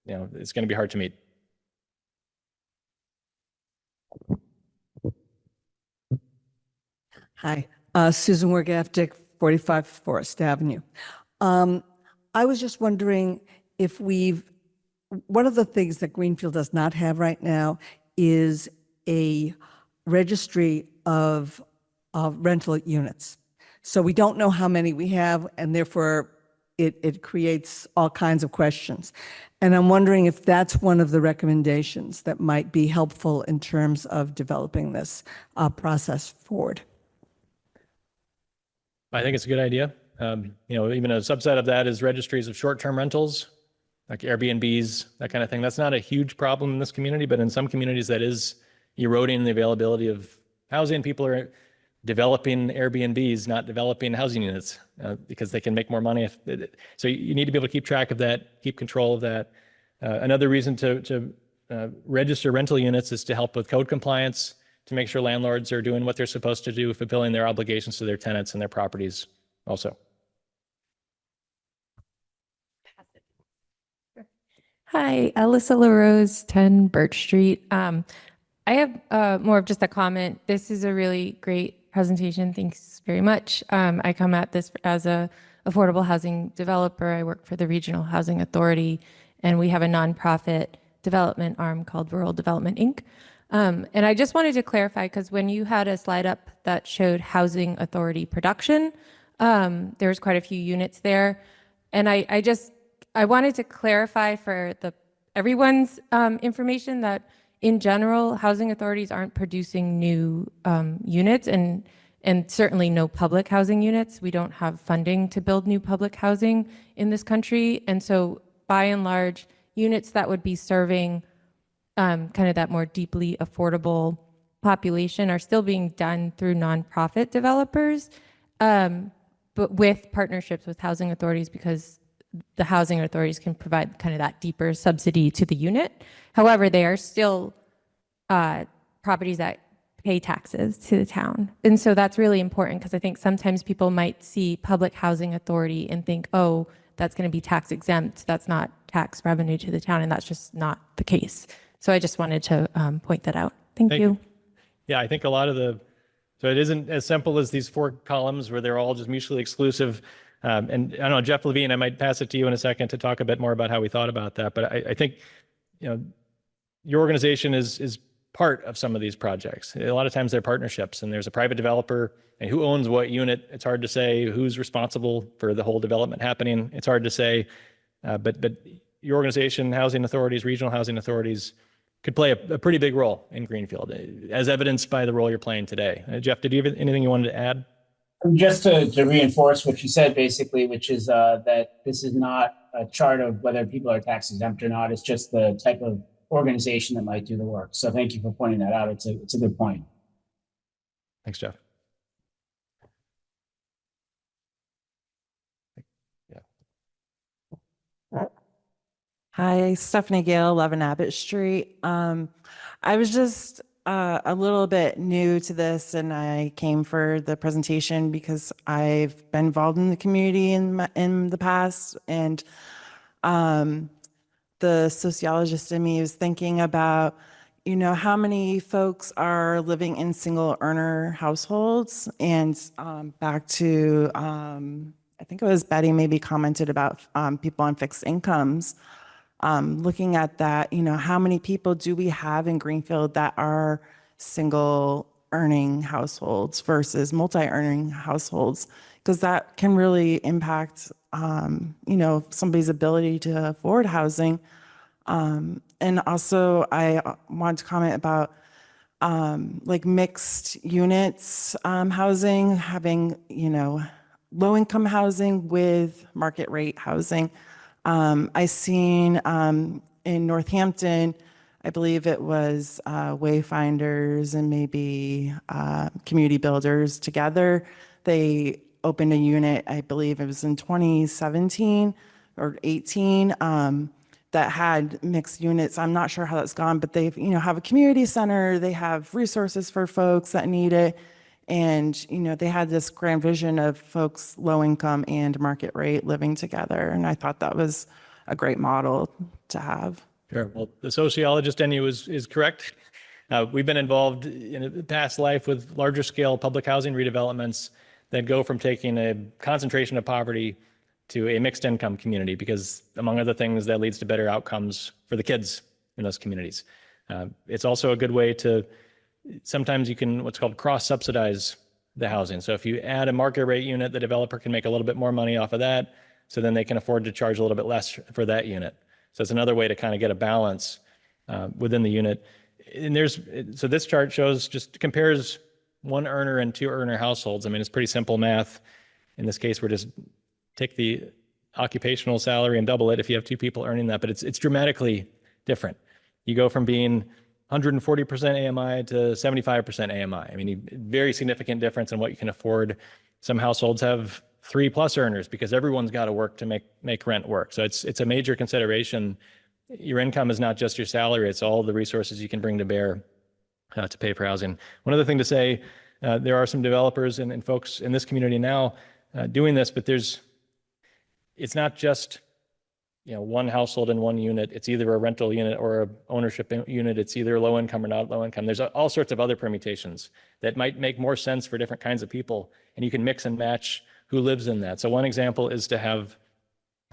it's going to be hard to meet. Hi, Susan Wergaftig, 45 Forest Avenue. I was just wondering if one of the things that Greenfield does not have right now is a registry of rental units. So we don't know how many we have, and therefore it creates all kinds of questions. And I'm wondering if that's one of the recommendations that might be helpful in terms of developing this process forward. I think it's a good idea. Even a subset of that is registries of short-term rentals, like Airbnbs, that kind of thing. That's not a huge problem in this community, but in some communities that is eroding the availability of housing. People are developing Airbnbs, not developing housing units, because they can make more money. So you need to be able to keep track of that, keep control of that. Another reason to register rental units is to help with code compliance, to make sure landlords are doing what they're supposed to do, fulfilling their obligations to their tenants and their properties also. Hi, Alyssa LaRose, 10 Birch Street. I have more of just a comment. This is a really great presentation. Thanks very much. I come at this as a affordable housing developer. I work for the Regional Housing Authority, and we have a nonprofit development arm called Rural Development, Inc. And I just wanted to clarify, because when you had a slide up that showed housing authority production, there was quite a few units there. And I wanted to clarify for everyone's information that in general, housing authorities aren't producing new units, and certainly no public housing units. We don't have funding to build new public housing in this country. And so by and large, units that would be serving kind of that more deeply affordable population are still being done through nonprofit developers, but with partnerships with housing authorities, because the housing authorities can provide kind of that deeper subsidy to the unit. However, they are still properties that pay taxes to the town. And so that's really important, because I think sometimes people might see public housing authority and think, oh, that's going to be tax exempt. That's not tax revenue to the town. And that's just not the case. So I just wanted to point that out. Thank you. Yeah, I think a lot of so it isn't as simple as these 4 columns where they're all just mutually exclusive. And I don't know, Jeff Levine, I might pass it to you in a second to talk a bit more about how we thought about that. But I think, your organization is part of some of these projects. A lot of times they're partnerships, and there's a private developer, and who owns what unit. It's hard to say who's responsible for the whole development happening. It's hard to say, but your organization, housing authorities, regional housing authorities, could play a pretty big role in Greenfield, as evidenced by the role you're playing today. Jeff, did you have anything you wanted to add? Just to reinforce what you said, basically, which is that this is not a chart of whether people are tax exempt or not. It's just the type of organization that might do the work. So thank you for pointing that out. It's a good point. Thanks, Jeff. Hi, Stephanie Gale, 11 Abbott Street. I was just a little bit new to this, and I came for the presentation because I've been involved in the community in the past, and the sociologist in me was thinking about, how many folks are living in single earner households, and back to I think it was Betty maybe commented about people on fixed incomes. Looking at that, how many people do we have in Greenfield that are single earning households versus multi-earning households? Because that can really impact, somebody's ability to afford housing. And also I want to comment about like mixed units housing, having, low income housing with market rate housing. I seen in Northampton, I believe it was Wayfinders and maybe Community Builders together. They opened a unit, I believe it was in 2017 or 18, that had mixed units. I'm not sure how that's gone, but they've, have a community center. They have resources for folks that need it. And, they had this grand vision of folks low income and market rate living together. And I thought that was a great model to have. Sure. Well, the sociologist in you is correct. We've been involved in a past life with larger scale public housing redevelopments that go from taking a concentration of poverty to a mixed income community, because among other things, that leads to better outcomes for the kids in those communities. It's also a good way to, sometimes you can what's called cross subsidize the housing. So if you add a market rate unit, the developer can make a little bit more money off of that. So then they can afford to charge a little bit less for that unit. So it's another way to kind of get a balance within the unit. And so this chart just compares one earner and two earner households. I mean, it's pretty simple math. In this case, we're just take the occupational salary and double it if you have two people earning that, but it's dramatically different. You go from being 140% AMI to 75% AMI. I mean, very significant difference in what you can afford. Some households have 3+ earners because everyone's got to work to make rent work. So it's a major consideration. Your income is not just your salary, it's all the resources you can bring to bear to pay for housing. One other thing to say, there are some developers and folks in this community now doing this, but it's not just one household in one unit. It's either a rental unit or a ownership unit. It's either low income or not low income. There's all sorts of other permutations that might make more sense for different kinds of people, and you can mix and match who lives in that. So one example is to have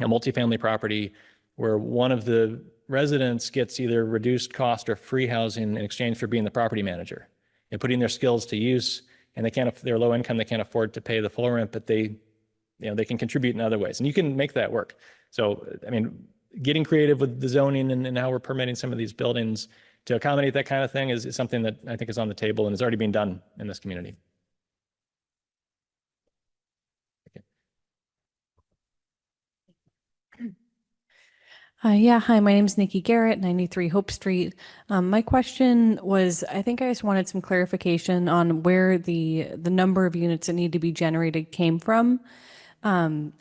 a multifamily property where one of the residents gets either reduced cost or free housing in exchange for being the property manager and putting their skills to use. And they're low income, they can't afford to pay the full rent, but they can contribute in other ways, and you can make that work. So, I mean, getting creative with the zoning and how we're permitting some of these buildings to accommodate that kind of thing is something that I think is on the table and is already being done in this community. Yeah, hi, my name is Nikki Garrett, 93 Hope Street. My question was, I think I just wanted some clarification on where the number of units that need to be generated came from. In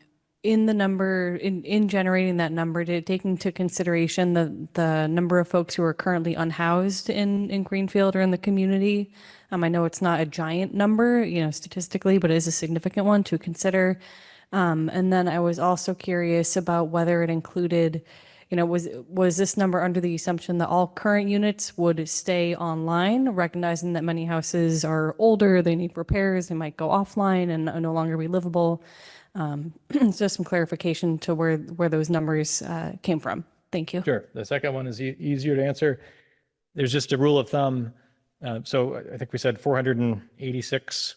generating that number, did it take into consideration the number of folks who are currently unhoused in Greenfield or in the community? I know it's not a giant number, statistically, but it is a significant one to consider. And then I was also curious about whether it included, was this number under the assumption that all current units would stay online, recognizing that many houses are older, they need repairs, they might go offline and no longer be livable? So some clarification to where those numbers came from. Thank you. Sure. The second one is easier to answer. There's just a rule of thumb. So I think we said 486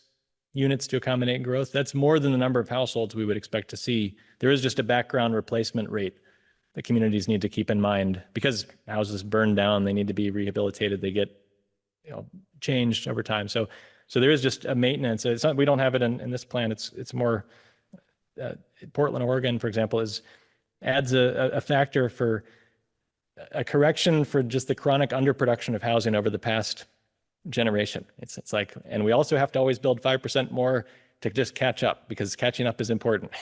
units to accommodate growth. That's more than the number of households we would expect to see. There is just a background replacement rate that communities need to keep in mind, because houses burn down, they need to be rehabilitated, they get changed over time. So So there is just a maintenance. It's not, we don't have it in this plan. It's more, Portland, Oregon, for example, adds a factor for a correction for just the chronic underproduction of housing over the past generation. It's like, and we also have to always build 5% more to just catch up, because catching up is important.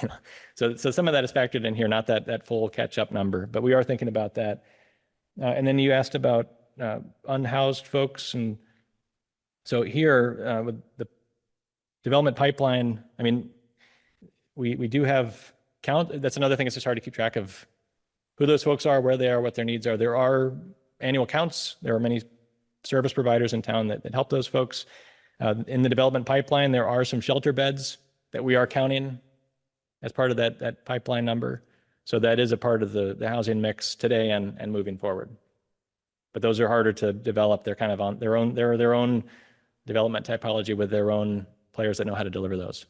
So some of that is factored in here, not that full catch up number, but we are thinking about that. And then you asked about unhoused folks. And so here with the development pipeline, I mean, we do have count. That's another thing. It's just hard to keep track of who those folks are, where they are, what their needs are. There are annual counts. There are many service providers in town that help those folks. In the development pipeline, there are some shelter beds that we are counting as part of that pipeline number. So that is a part of the housing mix today and moving forward. But those are harder to develop. They're kind of on their own. They're their own development typology with their own players that know how to deliver those.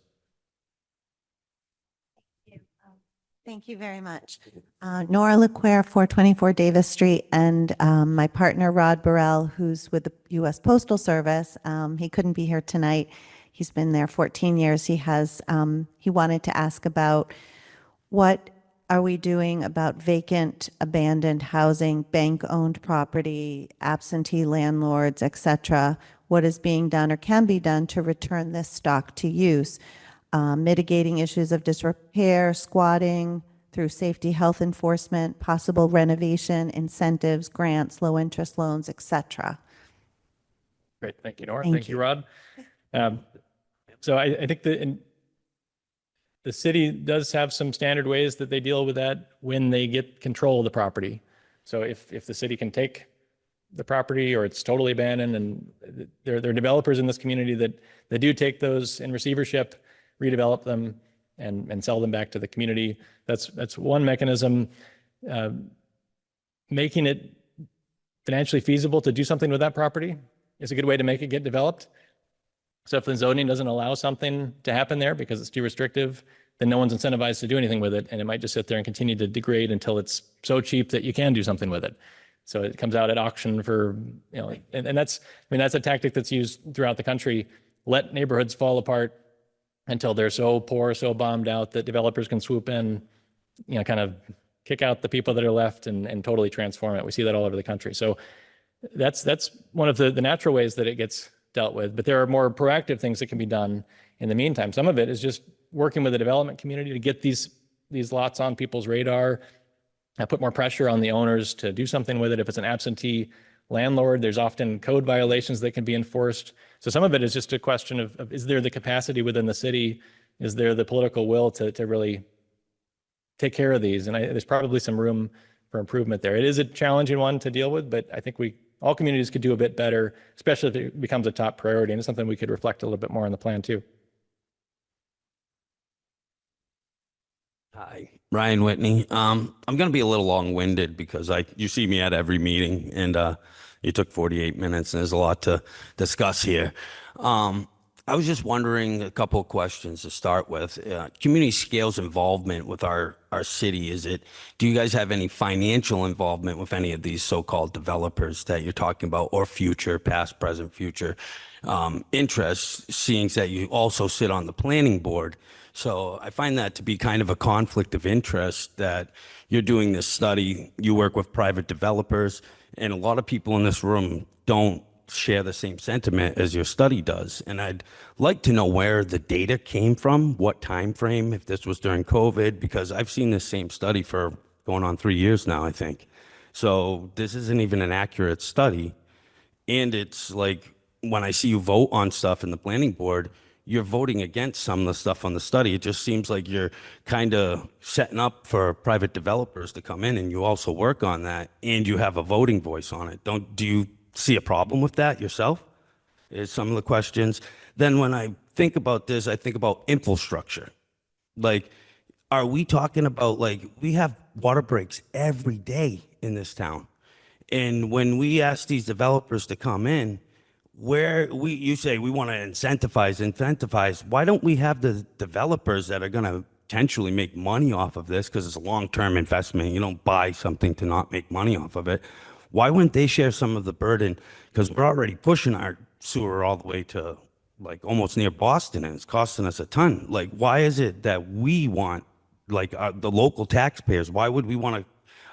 Thank you very much. Nora LeQuere, 424 Davis Street, and my partner Rod Burrell, who's with the U.S. Postal Service. He couldn't be here tonight. He's been there 14 years. He wanted to ask about what are we doing about vacant, abandoned housing, bank-owned property, absentee landlords, et cetera. What is being done or can be done to return this stock to use? Mitigating issues of disrepair, squatting through safety, health enforcement, possible renovation, incentives, grants, low interest loans, et cetera. Great, thank you, Nora. Thank Thank you, Rod. So I think the city does have some standard ways that they deal with that when they get control of the property. So if the city can take the property or it's totally abandoned, and there are developers in this community that do take those in receivership, redevelop them and sell them back to the community. That's one mechanism. Making it financially feasible to do something with that property is a good way to make it get developed. So if the zoning doesn't allow something to happen there because it's too restrictive, then no one's incentivized to do anything with it, and it might just sit there and continue to degrade until it's so cheap that you can do something with it. So it comes out at auction for, and that's a tactic that's used throughout the country. Let neighborhoods fall apart until they're so poor, so bombed out that developers can swoop in, kind of kick out the people that are left and totally transform it. We see that all over the country. So that's one of the natural ways that it gets dealt with. But there are more proactive things that can be done in the meantime. Some of it is just working with the development community to get these lots on people's radar, put more pressure on the owners to do something with it. If it's an absentee landlord, there's often code violations that can be enforced. So some of it is just a question of is there the capacity within the city? Is there the political will to really take care of these? And there's probably some room for improvement there. It is a challenging one to deal with, but I think all communities could do a bit better, especially if it becomes a top priority. And it's something we could reflect a little bit more on the plan too. Hi, Ryan Whitney. I'm going to be a little long-winded because you see me at every meeting, and you took 48 minutes, and there's a lot to discuss here. I was just wondering a couple of questions to start with. Community scales involvement with our city. Do you guys have any financial involvement with any of these so-called developers that you're talking about, or future, past, present, future interests, seeing that you also sit on the planning board? So I find that to be kind of a conflict of interest that you're doing this study, you work with private developers, and a lot of people in this room don't share the same sentiment as your study does. And I'd like to know where the data came from, what time frame, if this was during COVID, because I've seen this same study for going on 3 years now, I think. So this isn't even an accurate study. And it's like, when I see you vote on stuff in the planning board, you're voting against some of the stuff on the study. It just seems like you're kind of setting up for private developers to come in, and you also work on that, and you have a voting voice on it. Do you see a problem with that yourself? Is some of the questions. Then when I think about this, I think about infrastructure. Like, are we talking about, we have water breaks every day in this town. And when we ask these developers to come in, you say we want to incentivize, why don't we have the developers that are going to potentially make money off of this, because it's a long-term investment. You don't buy something to not make money off of it. Why wouldn't they share some of the burden? Because we're already pushing our sewer all the way to like almost near Boston, and it's costing us a ton. Like, why is it that we want, like, the local taxpayers, why would we want to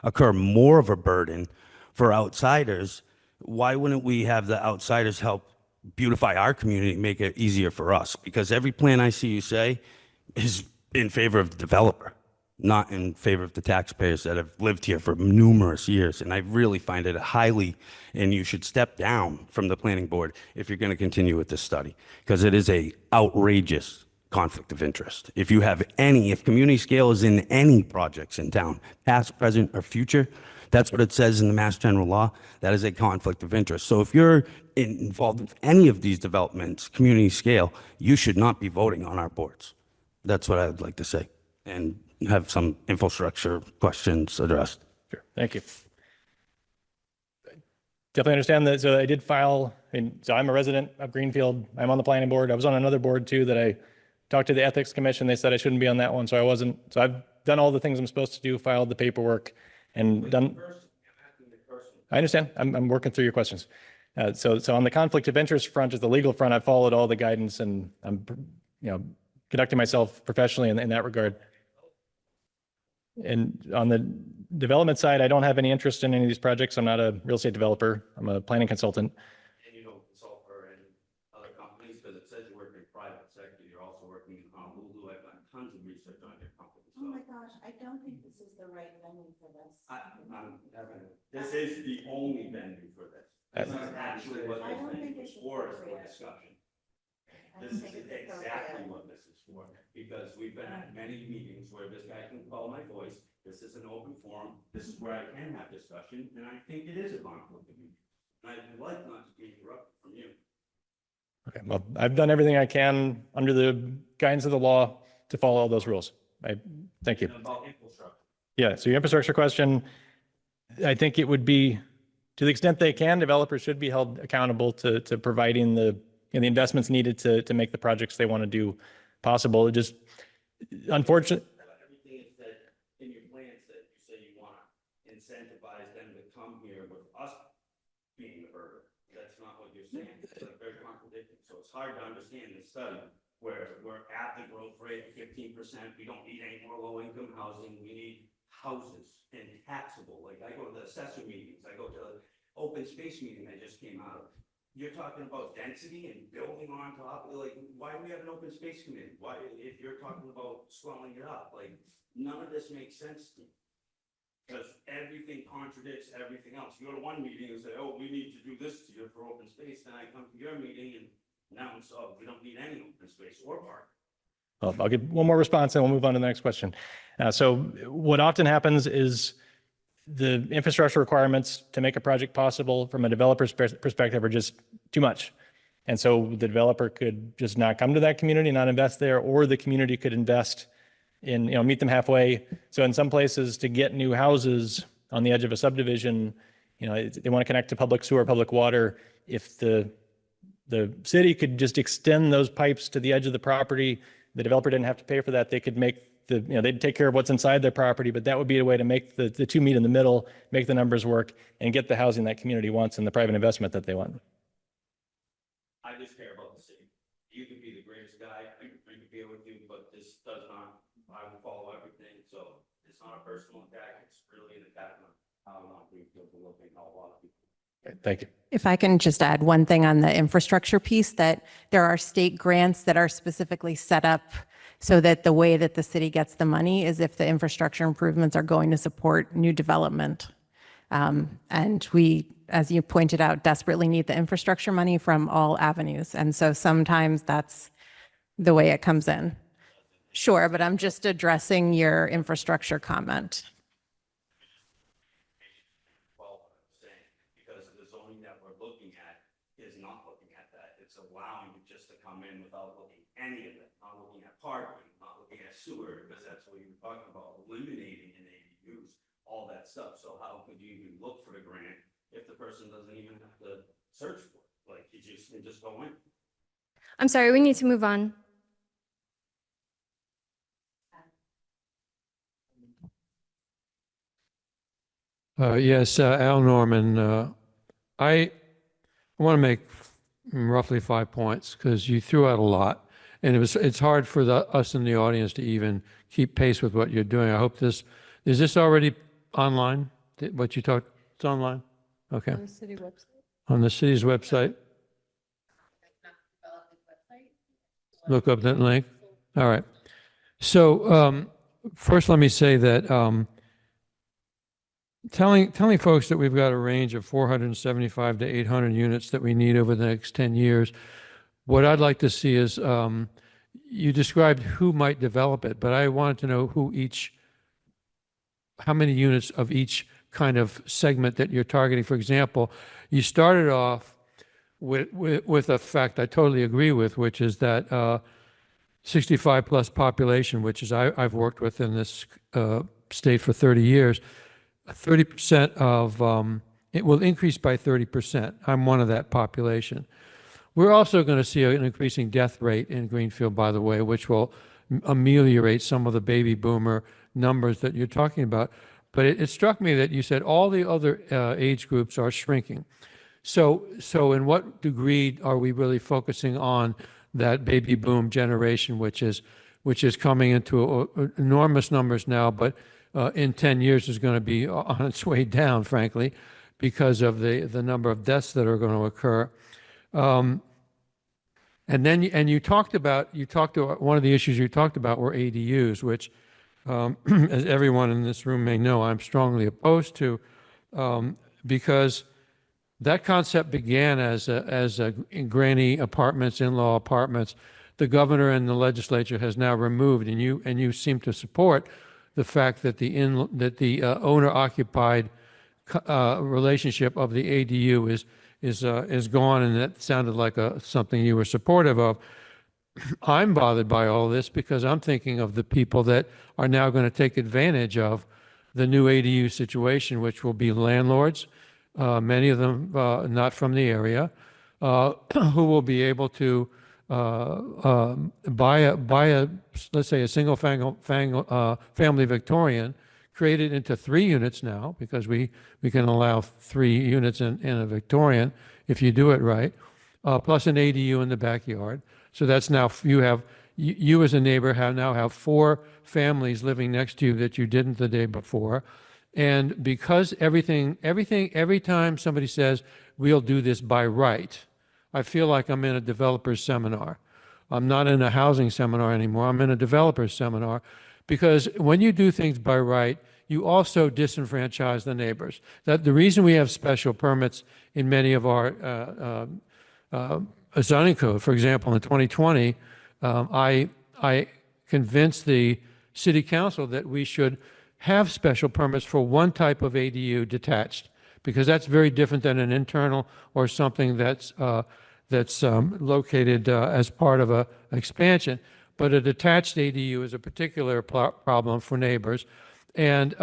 occur more of a burden for outsiders? Why wouldn't we have the outsiders help beautify our community, make it easier for us? Because every plan I see you say is in favor of the developer, not in favor of the taxpayers that have lived here for numerous years. And I really find it highly, and you should step down from the planning board if you're going to continue with this study, because it is a outrageous conflict of interest. If you have any, if community scale is in any projects in town, past, present, or future, that's what it says in the Mass General Law. That is a conflict of interest. So if you're involved with any of these developments, community scale, you should not be voting on our boards. That's what I would like to say, and have some infrastructure questions addressed. Sure. Thank you. Definitely understand that. So I did file, and so I'm a resident of Greenfield. I'm on the planning board. I was on another board too that I talked to the ethics commission. They said I shouldn't be on that one, so I wasn't. So I've done all the things I'm supposed to do, filed the paperwork, and done. I understand. I'm working through your questions. So on the conflict of interest front, as the legal front, I've followed all the guidance, and I'm, conducting myself professionally in that regard. And on the development side, I don't have any interest in any of these projects. I'm not a real estate developer. I'm a planning consultant. And you don't consult for any other companies, because it says you work in private sector. You're also working in Honolulu. I've done tons of research on your company. So. Oh my gosh, I don't think this is the right venue for this. This is the only venue for this. This is actually what this venue is for discussion. This is exactly what this is for, because we've been at many meetings where this guy can call my voice. This is an open forum. This is where I can have discussion, and I think it is a conflict of interest. And I'd like not to be interrupted from you. Okay, well, I've done everything I can under the guidance of the law to follow all those rules. Thank you. And about infrastructure. Yeah, so your infrastructure question, I think it would be, to the extent they can, developers should be held accountable to providing the investments needed to make the projects they want to do possible. It just, unfortunate. Everything is that in your plans that you say you want to incentivize them to come here with us being the burden. That's not what you're saying. It's like very contradicting. So it's hard to understand the study where we're at the growth rate of 15%. We don't need any more low-income housing. We need houses and taxable. Like, I go to the assessor meetings. I go to the open space meeting I just came out of. You're talking about density and building on top. Like, why do we have an open space committee? Why, if you're talking about swelling it up, like, none of this makes sense to me. Because everything contradicts everything else. You go to one meeting and say, oh, we need to do this to you for open space. Then I come to your meeting and now it's, oh, we don't need any open space or park. Well, I'll give one more response and we'll move on to the next question. So what often happens is the infrastructure requirements to make a project possible from a developer's perspective are just too much. And so the developer could just not come to that community, not invest there, or the community could invest in, meet them halfway. So in some places, to get new houses on the edge of a subdivision, they want to connect to public sewer, public water. If the city could just extend those pipes to the edge of the property, the developer didn't have to pay for that. They could make they'd take care of what's inside their property, but that would be a way to make the two meet in the middle, make the numbers work, and get the housing that community wants and the private investment that they want. I just care about the city. You could be the greatest guy. I could drink a beer with you, but this does not, I will follow everything. So it's not a personal attack. It's really an attack on how Greenfield will look and how a lot of people. Okay, thank you. If I can just add one thing on the infrastructure piece, that there are state grants that are specifically set up so that the way that the city gets the money is if the infrastructure improvements are going to support new development. And we, as you pointed out, desperately need the infrastructure money from all avenues. And so sometimes that's the way it comes in. Sure, but I'm just addressing your infrastructure comment. Because the zoning that we're looking at is not looking at that. It's allowing you just to come in without looking at any of it, not looking at parking, not looking at sewer, because that's what you were talking about, eliminating an ADUs, all that stuff. So how could you even look for the grant if the person doesn't even have to search for it? Like, you just go in. I'm sorry, we need to move on. Yes, Al Norman. I want to make roughly 5 points because you threw out a lot. And it's hard for us in the audience to even keep pace with what you're doing. I hope is this already online? What you talked, it's online? Okay. On the city website? On the city's website? Look up that link. All right. So first, let me say that telling folks that we've got a range of 475 to 800 units that we need over the next 10 years, what I'd like to see is you described who might develop it, but I wanted to know how many units of each kind of segment that you're targeting. For example, you started off with a fact I totally agree with, which is that 65 plus population, which is I've worked with in this state for 30 years, 30% of it will increase by 30%. I'm one of that population. We're also going to see an increasing death rate in Greenfield, by the way, which will ameliorate some of the baby boomer numbers that you're talking about. But it struck me that you said all the other age groups are shrinking. So in what degree are we really focusing on that baby boom generation, which is coming into enormous numbers now, but in 10 years is going to be on its way down, frankly, because of the number of deaths that are going to occur. And then you talked about one of the issues you talked about were ADUs, which, as everyone in this room may know, I'm strongly opposed to, because that concept began as granny apartments, in-law apartments. The governor and the legislature has now removed, and you seem to support the fact that the owner-occupied relationship of the ADU is gone, and that sounded like something you were supportive of. I'm bothered by all this because I'm thinking of the people that are now going to take advantage of the new ADU situation, which will be landlords, many of them not from the area, who will be able to buy a let's say a single family Victorian, create it into 3 units now, because we can allow 3 units in a Victorian if you do it right, plus an ADU in the backyard. So that's now you as a neighbor now have 4 families living next to you that you didn't the day before. And because every time somebody says, we'll do this by right, I feel like I'm in a developer's seminar. I'm not in a housing seminar anymore. I'm in a developer's seminar, because when you do things by right, you also disenfranchise the neighbors. That the reason we have special permits in many of our zoning code, for example, in 2020, I convinced the city council that we should have special permits for one type of ADU detached, because that's very different than an internal or something that's located as part of an expansion. But a detached ADU is a particular problem for neighbors. And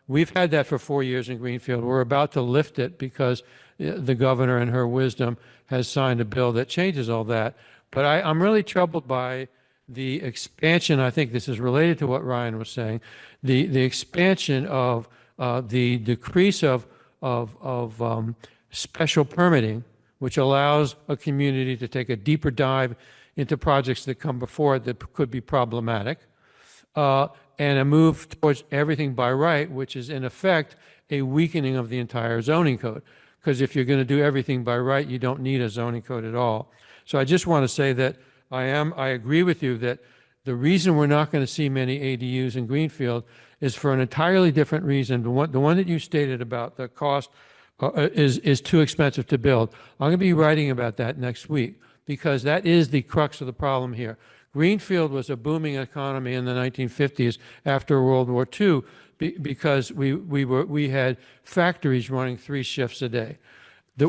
we've had that for 4 years in Greenfield. We're about to lift it because the governor, in her wisdom, has signed a bill that changes all that. But I'm really troubled by the expansion. I think this is related to what Ryan was saying. The expansion of the decrease of special permitting, which allows a community to take a deeper dive into projects that come before it that could be problematic, and a move towards everything by right, which is in effect a weakening of the entire zoning code. Because if you're going to do everything by right, you don't need a zoning code at all. So I just want to say that I agree with you that the reason we're not going to see many ADUs in Greenfield is for an entirely different reason. The one that you stated about the cost is too expensive to build. I'm going to be writing about that next week, because that is the crux of the problem here. Greenfield was a booming economy in the 1950s after World War II because we had factories running 3 shifts a day. The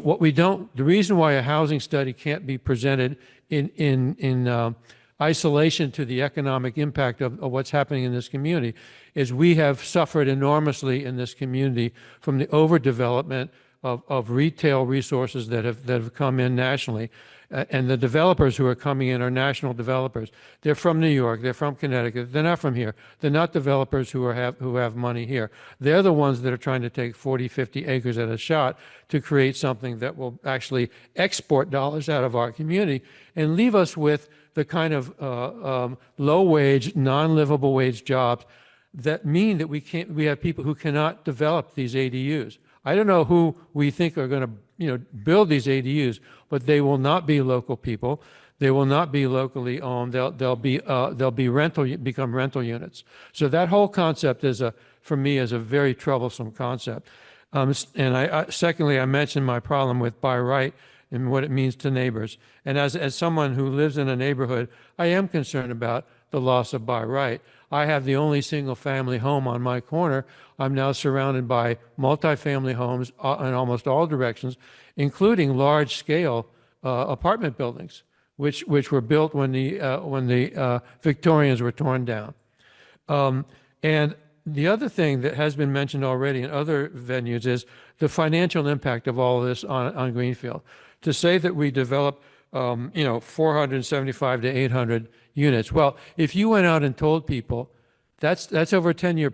reason why a housing study can't be presented in isolation to the economic impact of what's happening in this community is we have suffered enormously in this community from the overdevelopment of retail resources that have come in nationally. And the developers who are coming in are national developers. They're from New York, they're from Connecticut, they're not from here. They're not developers who have money here. They're the ones that are trying to take 40, 50 acres at a shot to create something that will actually export dollars out of our community and leave us with the kind of low-wage, non-livable wage jobs that mean that we have people who cannot develop these ADUs. I don't know who we think are going to, build these ADUs, but they will not be local people. They will not be locally owned. They'll become rental units. So that whole concept for me, is a very troublesome concept. And secondly, I mentioned my problem with by right and what it means to neighbors. And as someone who lives in a neighborhood, I am concerned about the loss of by right. I have the only single family home on my corner. I'm now surrounded by multifamily homes in almost all directions, including large scale apartment buildings, which were built when the Victorians were torn down. And the other thing that has been mentioned already in other venues is the financial impact of all of this on Greenfield. To say that we develop 475 to 800 units. Well, if you went out and told people that's over a 10-year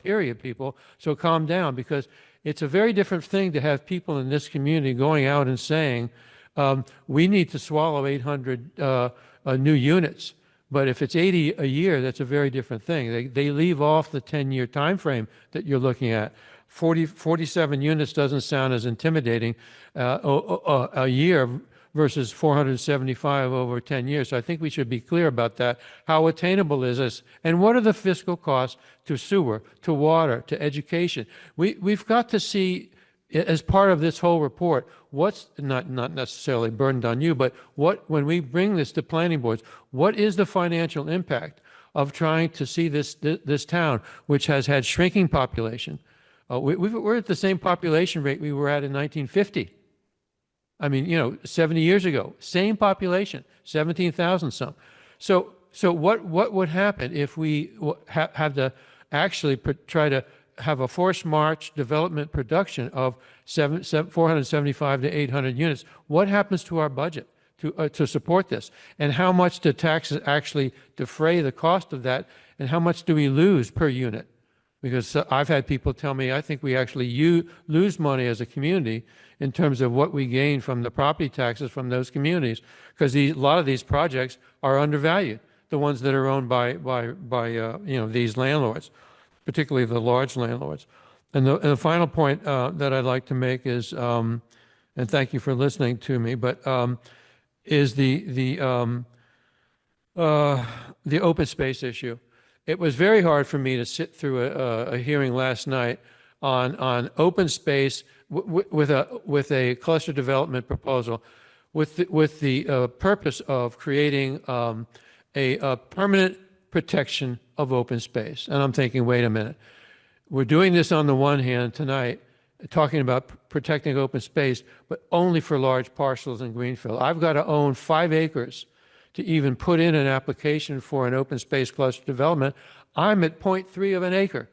period, people, so calm down, because it's a very different thing to have people in this community going out and saying, we need to swallow 800 new units. But if it's 80 a year, that's a very different thing. They leave off the 10-year time frame that you're looking at. 47 units doesn't sound as intimidating a year versus 475 over 10 years. So I think we should be clear about that. How attainable is this? And what are the fiscal costs to sewer, to water, to education? We've got to see, as part of this whole report, what's not necessarily burdened on you, but when we bring this to planning boards, what is the financial impact of trying to see this town, which has had shrinking population? We're at the same population rate we were at in 1950. I mean, 70 years ago, same population, 17,000 some. So what would happen if we have to actually try to have a forced march development production of 475 to 800 units? What happens to our budget to support this? And how much do taxes actually defray the cost of that? And how much do we lose per unit? Because I've had people tell me, I think we actually lose money as a community in terms of what we gain from the property taxes from those communities, because a lot of these projects are undervalued, the ones that are owned by these landlords, particularly the large landlords. And the final point that I'd like to make is, and thank you for listening to me, but is the open space issue. It was very hard for me to sit through a hearing last night on open space with a cluster development proposal, with the purpose of creating a permanent protection of open space. And I'm thinking, wait a minute, we're doing this on the one hand tonight, talking about protecting open space, but only for large parcels in Greenfield. I've got to own 5 acres to even put in an application for an open space cluster development. I'm at 0.3 of an acre.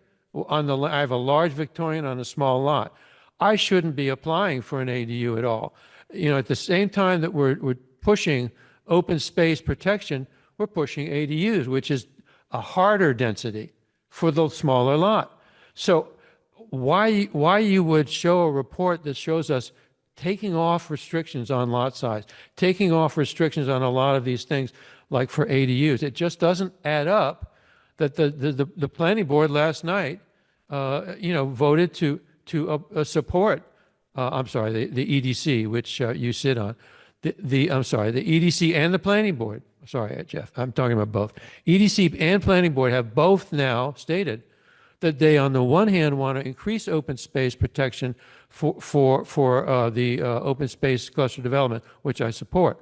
I have a large Victorian on a small lot. I shouldn't be applying for an ADU at all. At the same time that we're pushing open space protection, we're pushing ADUs, which is a harder density for the smaller lot. So why you would show a report that shows us taking off restrictions on lot size, taking off restrictions on a lot of these things, like for ADUs. It just doesn't add up that the planning board last night, voted to support, I'm sorry, the EDC, which you sit on. The EDC and the planning board. Sorry, Jeff, I'm talking about both. EDC and planning board have both now stated that they, on the one hand, want to increase open space protection for the open space cluster development, which I support,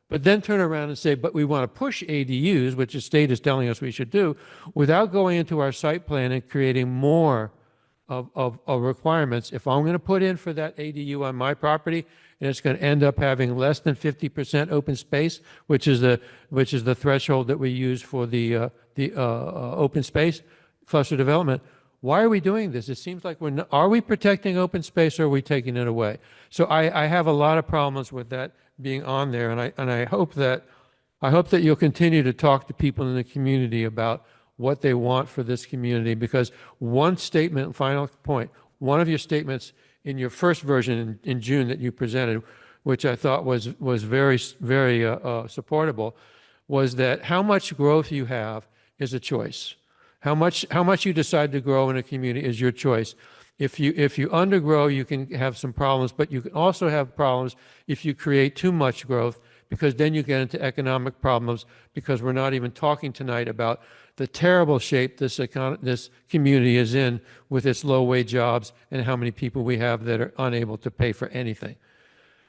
but then turn around and say, but we want to push ADUs, which the state is telling us we should do, without going into our site plan and creating more of requirements. If I'm going to put in for that ADU on my property, and it's going to end up having less than 50% open space, which is the threshold that we use for the open space cluster development, why are we doing this? It seems like are we protecting open space or are we taking it away? So I have a lot of problems with that being on there, and I hope that you'll continue to talk to people in the community about what they want for this community, because one statement, final point, one of your statements in your first version in June that you presented, which I thought was very, very supportable, was that how much growth you have is a choice. How much you decide to grow in a community is your choice. If you undergrow, you can have some problems, but you can also have problems if you create too much growth, because then you get into economic problems, because we're not even talking tonight about the terrible shape this community is in with its low-wage jobs and how many people we have that are unable to pay for anything.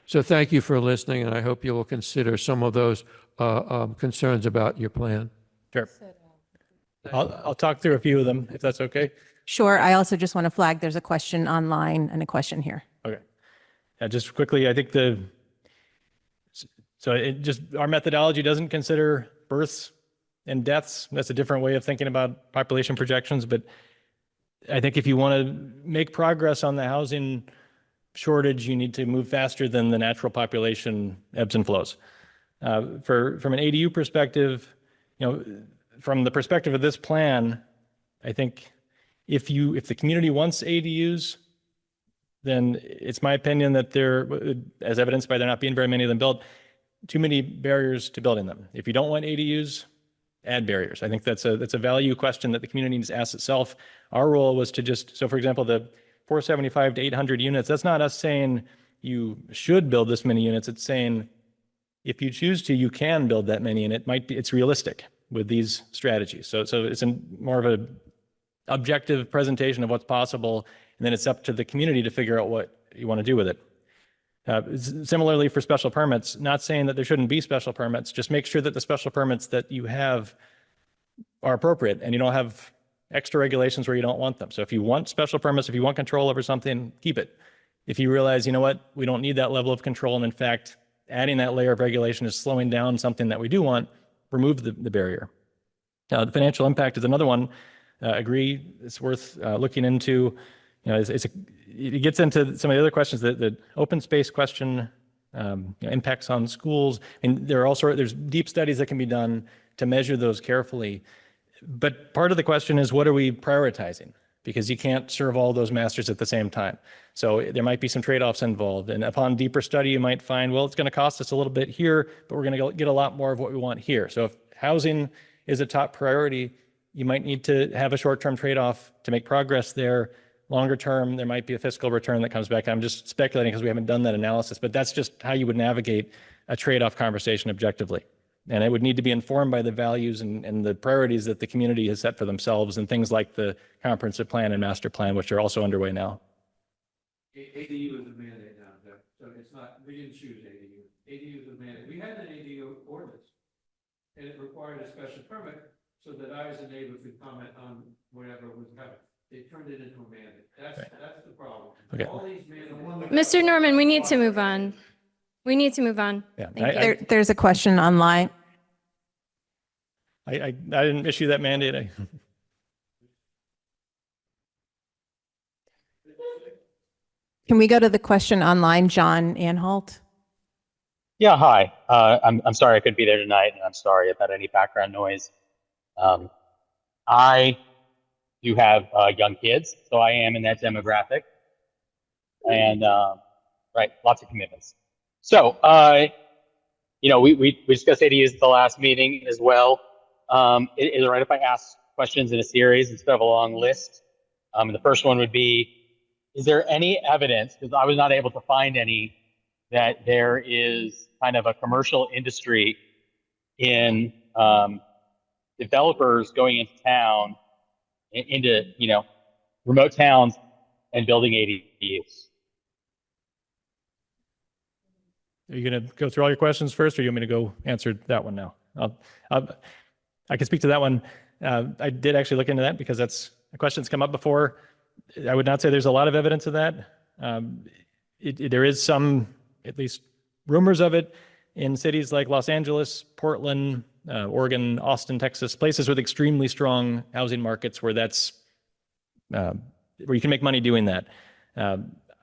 So thank you for listening, and I hope you will consider some of those concerns about your plan. Sure. I'll talk through a few of them, if that's okay. Sure. I also just want to flag, there's a question online and a question here. Okay. Just quickly, I think our methodology doesn't consider births and deaths. That's a different way of thinking about population projections. But I think if you want to make progress on the housing shortage, you need to move faster than the natural population ebbs and flows. From an ADU perspective, from the perspective of this plan, I think if the community wants ADUs, then it's my opinion that there, as evidenced by there not being very many of them built, too many barriers to building them. If you don't want ADUs, add barriers. I think that's a value question that the community needs to ask itself. Our role was to so for example, the 475 to 800 units, that's not us saying you should build this many units. It's saying if you choose to, you can build that many, and it's realistic with these strategies. So it's more of a objective presentation of what's possible, and then it's up to the community to figure out what you want to do with it. Similarly for special permits, not saying that there shouldn't be special permits, just make sure that the special permits that you have are appropriate and you don't have extra regulations where you don't want them. So if you want special permits, if you want control over something, keep it. If you realize, you know what, we don't need that level of control, and in fact, adding that layer of regulation is slowing down something that we do want, remove the barrier. The financial impact is another one. Agree, it's worth looking into. It gets into some of the other questions, the open space question, impacts on schools, and there's deep studies that can be done to measure those carefully. But part of the question is, what are we prioritizing? Because you can't serve all those masters at the same time. So there might be some trade-offs involved. And upon deeper study, you might find, well, it's going to cost us a little bit here, but we're going to get a lot more of what we want here. So if housing is a top priority, you might need to have a short-term trade-off to make progress there. Longer term, there might be a fiscal return that comes back. I'm just speculating because we haven't done that analysis, but that's just how you would navigate a trade-off conversation objectively. And it would need to be informed by the values and the priorities that the community has set for themselves, and things like the comprehensive plan and master plan, which are also underway now. ADU is a mandate now, Jeff. So it's not, we didn't choose ADU. ADU is a mandate. We had an ADU ordinance, and it required a special permit so that I, as a neighbor, could comment on whatever was happening. They turned it into a mandate. That's the problem. Okay. All these mandates. Mr. Norman, we need to move on. We need to move on. Yeah, There's a question online. I didn't issue that mandate. Can we go to the question online, John Anhalt? Yeah, hi. I'm sorry I couldn't be there tonight, and I'm sorry about any background noise. I do have young kids, so I am in that demographic, and right, lots of commitments. So, we discussed ADUs at the last meeting as well. Is it right if I ask questions in a series instead of a long list? The first one would be, is there any evidence, because I was not able to find any, that there is kind of a commercial industry in developers going into town, into remote towns and building ADUs? Are you going to go through all your questions first, or you want me to go answer that one now? I can speak to that one. I did actually look into that because that's a question that's come up before. I would not say there's a lot of evidence of that. There is some, at least rumors of it, in cities like Los Angeles, Portland, Oregon, Austin, Texas, places with extremely strong housing markets where that's where you can make money doing that.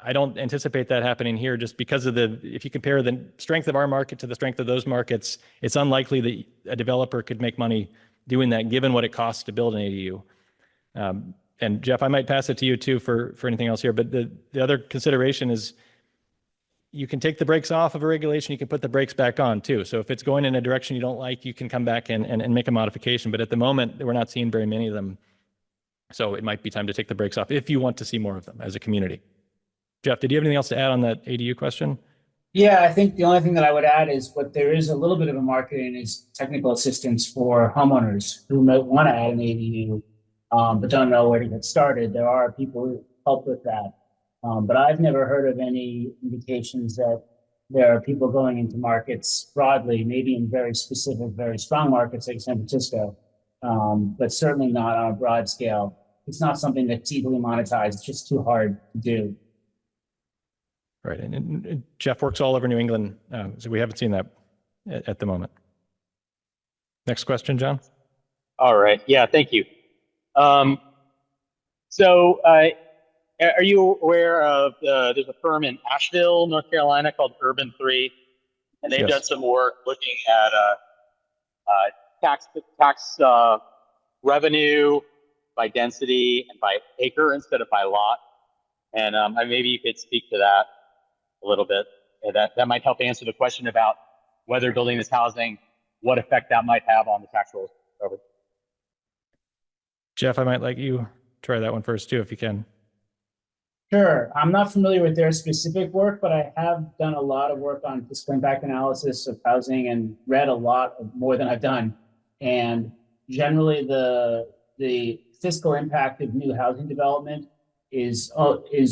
I don't anticipate that happening here just because of if you compare the strength of our market to the strength of those markets, it's unlikely that a developer could make money doing that given what it costs to build an ADU. And Jeff, I might pass it to you too for anything else here, but the other consideration is you can take the brakes off of a regulation, you can put the brakes back on too. So if it's going in a direction you don't like, you can come back and make a modification. But at the moment, we're not seeing very many of them. So it might be time to take the brakes off if you want to see more of them as a community. Jeff, did you have anything else to add on that ADU question? Yeah, I think the only thing that I would add is what there is a little bit of a market in is technical assistance for homeowners who might want to add an ADU, but don't know where to get started. There are people who help with that. But I've never heard of any indications that there are people going into markets broadly, maybe in very specific, very strong markets like San Francisco, but certainly not on a broad scale. It's not something that's easily monetized. It's just too hard to do. Right, and Jeff works all over New England, so we haven't seen that at the moment. Next question, John. All right. Yeah, thank you. Are you aware of there's a firm in Asheville, North Carolina called Urban 3, and they've Yes. done some work looking at tax revenue by density and by acre instead of by lot. And maybe you could speak to that a little bit. That might help answer the question about whether building this housing, what effect that might have on the tax rolls. Over. Jeff, I might let you try that one first too, if you can. Sure. I'm not familiar with their specific work, but I have done a lot of work on fiscal impact analysis of housing and read a lot more than I've done. And generally, the fiscal impact of new housing development is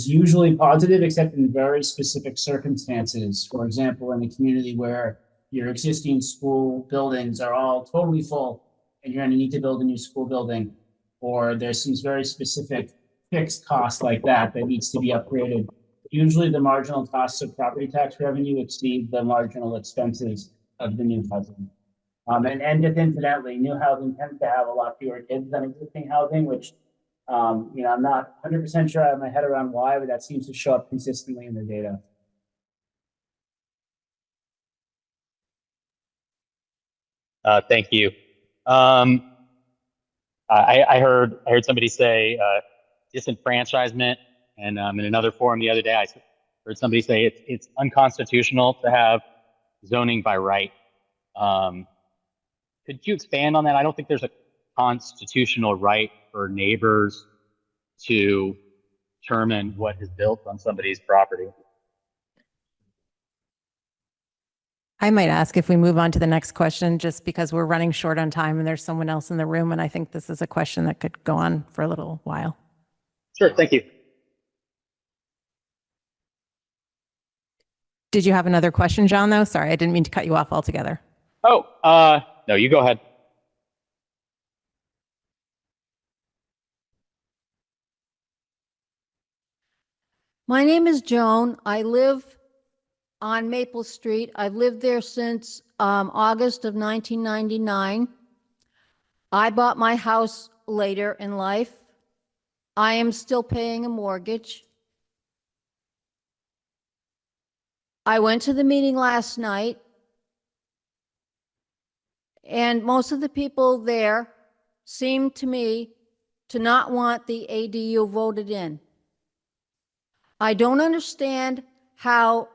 usually positive, except in very specific circumstances. For example, in a community where your existing school buildings are all totally full and you're going to need to build a new school building, or there's some very specific fixed cost like that needs to be upgraded. Usually the marginal costs of property tax revenue exceed the marginal expenses of the new housing. And just incidentally, new housing tends to have a lot fewer kids than existing housing, which I'm not 100% sure I have my head around why, but that seems to show up consistently in the data. Thank you. I heard somebody say disenfranchisement, and in another forum the other day, I heard somebody say it's unconstitutional to have zoning by right. Could you expand on that? I don't think there's a constitutional right for neighbors to determine what is built on somebody's property. I might ask if we move on to the next question, just because we're running short on time and there's someone else in the room, and I think this is a question that could go on for a little while. Sure, thank you. Did you have another question, John, though? Sorry, I didn't mean to cut you off altogether. Oh, no, you go ahead. My name is Joan. I live on Maple Street. I've lived there since August of 1999. I bought my house later in life. I am still paying a mortgage. I went to the meeting last night, and most of the people there seemed to me to not want the ADU voted in. I don't understand how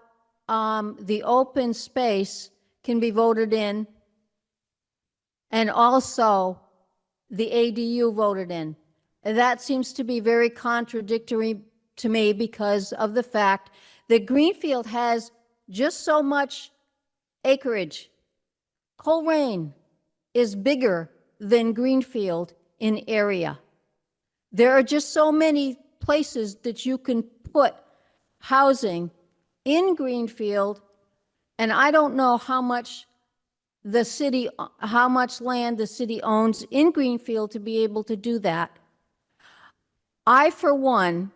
the open space can be voted in and also the ADU voted in. And that seems to be very contradictory to me because of the fact that Greenfield has just so much acreage. Coleraine is bigger than Greenfield in area. There are just so many places that you can put housing in Greenfield, and I don't know how much land the city owns in Greenfield to be able to do that. I, for one,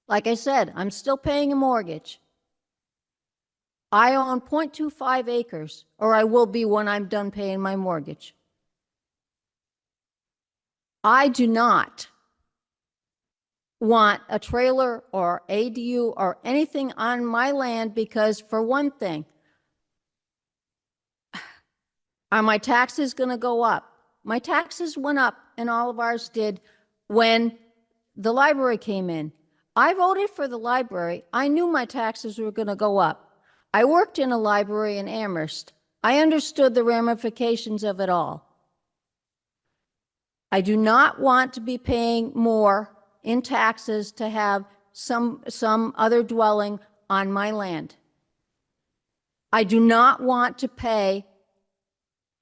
like I said, I'm still paying a mortgage. I own 0.25 acres, or I will be when I'm done paying my mortgage. I do not want a trailer or ADU or anything on my land because, for one thing, are my taxes going to go up? My taxes went up, and all of ours did, when the library came in. I voted for the library. I knew my taxes were going to go up. I worked in a library in Amherst. I understood the ramifications of it all. I do not want to be paying more in taxes to have some other dwelling on my land. I do not want to pay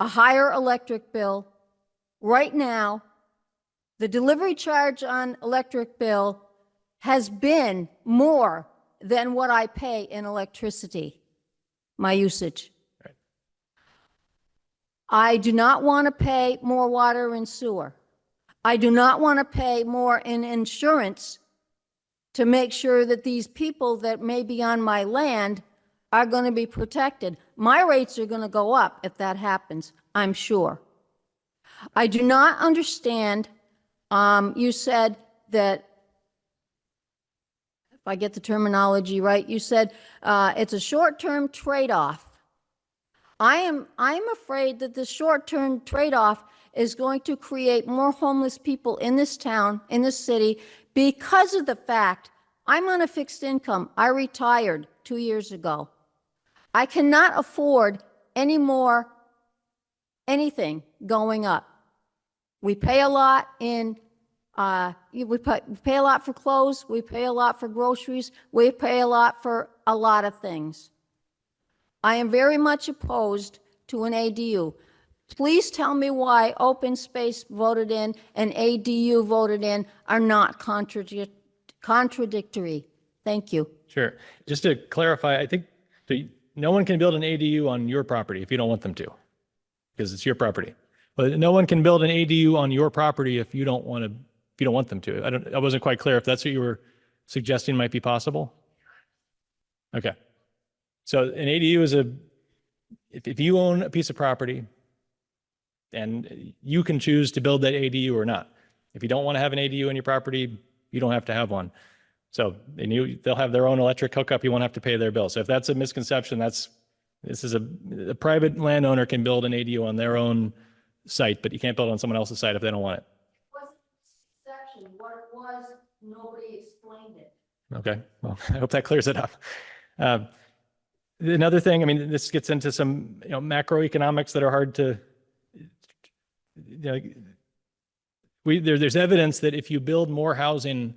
a higher electric bill. Right now, the delivery charge on electric bill has been more than what I pay in electricity, my usage. Right. I do not want to pay more water and sewer. I do not want to pay more in insurance to make sure that these people that may be on my land are going to be protected. My rates are going to go up if that happens, I'm sure. I do not understand, you said that, if I get the terminology right, you said it's a short-term trade-off. I'm afraid that the short-term trade-off is going to create more homeless people in this town, in this city, because of the fact I'm on a fixed income. I retired 2 years ago. I cannot afford any more anything going up. We pay a lot in, we pay a lot for clothes, we pay a lot for groceries, we pay a lot for a lot of things. I am very much opposed to an ADU. Please tell me why open space voted in and ADU voted in are not contradictory. Thank you. Sure. Just to clarify, I think no one can build an ADU on your property if you don't want them to, because it's your property. But no one can build an ADU on your property if you don't want them to. I wasn't quite clear if that's what you were suggesting might be possible. Okay. So an ADU is if you own a piece of property and you can choose to build that ADU or not. If you don't want to have an ADU on your property, you don't have to have one. So they'll have their own electric hookup. You won't have to pay their bill. So if that's a misconception, this is a private landowner can build an ADU on their own site, but you can't build it on someone else's site if they don't want it. It wasn't a misconception. What it was, nobody explained it. Okay, well, I hope that clears it up. Another thing, I mean, this gets into some macroeconomics that are hard to, there's evidence that if you build more housing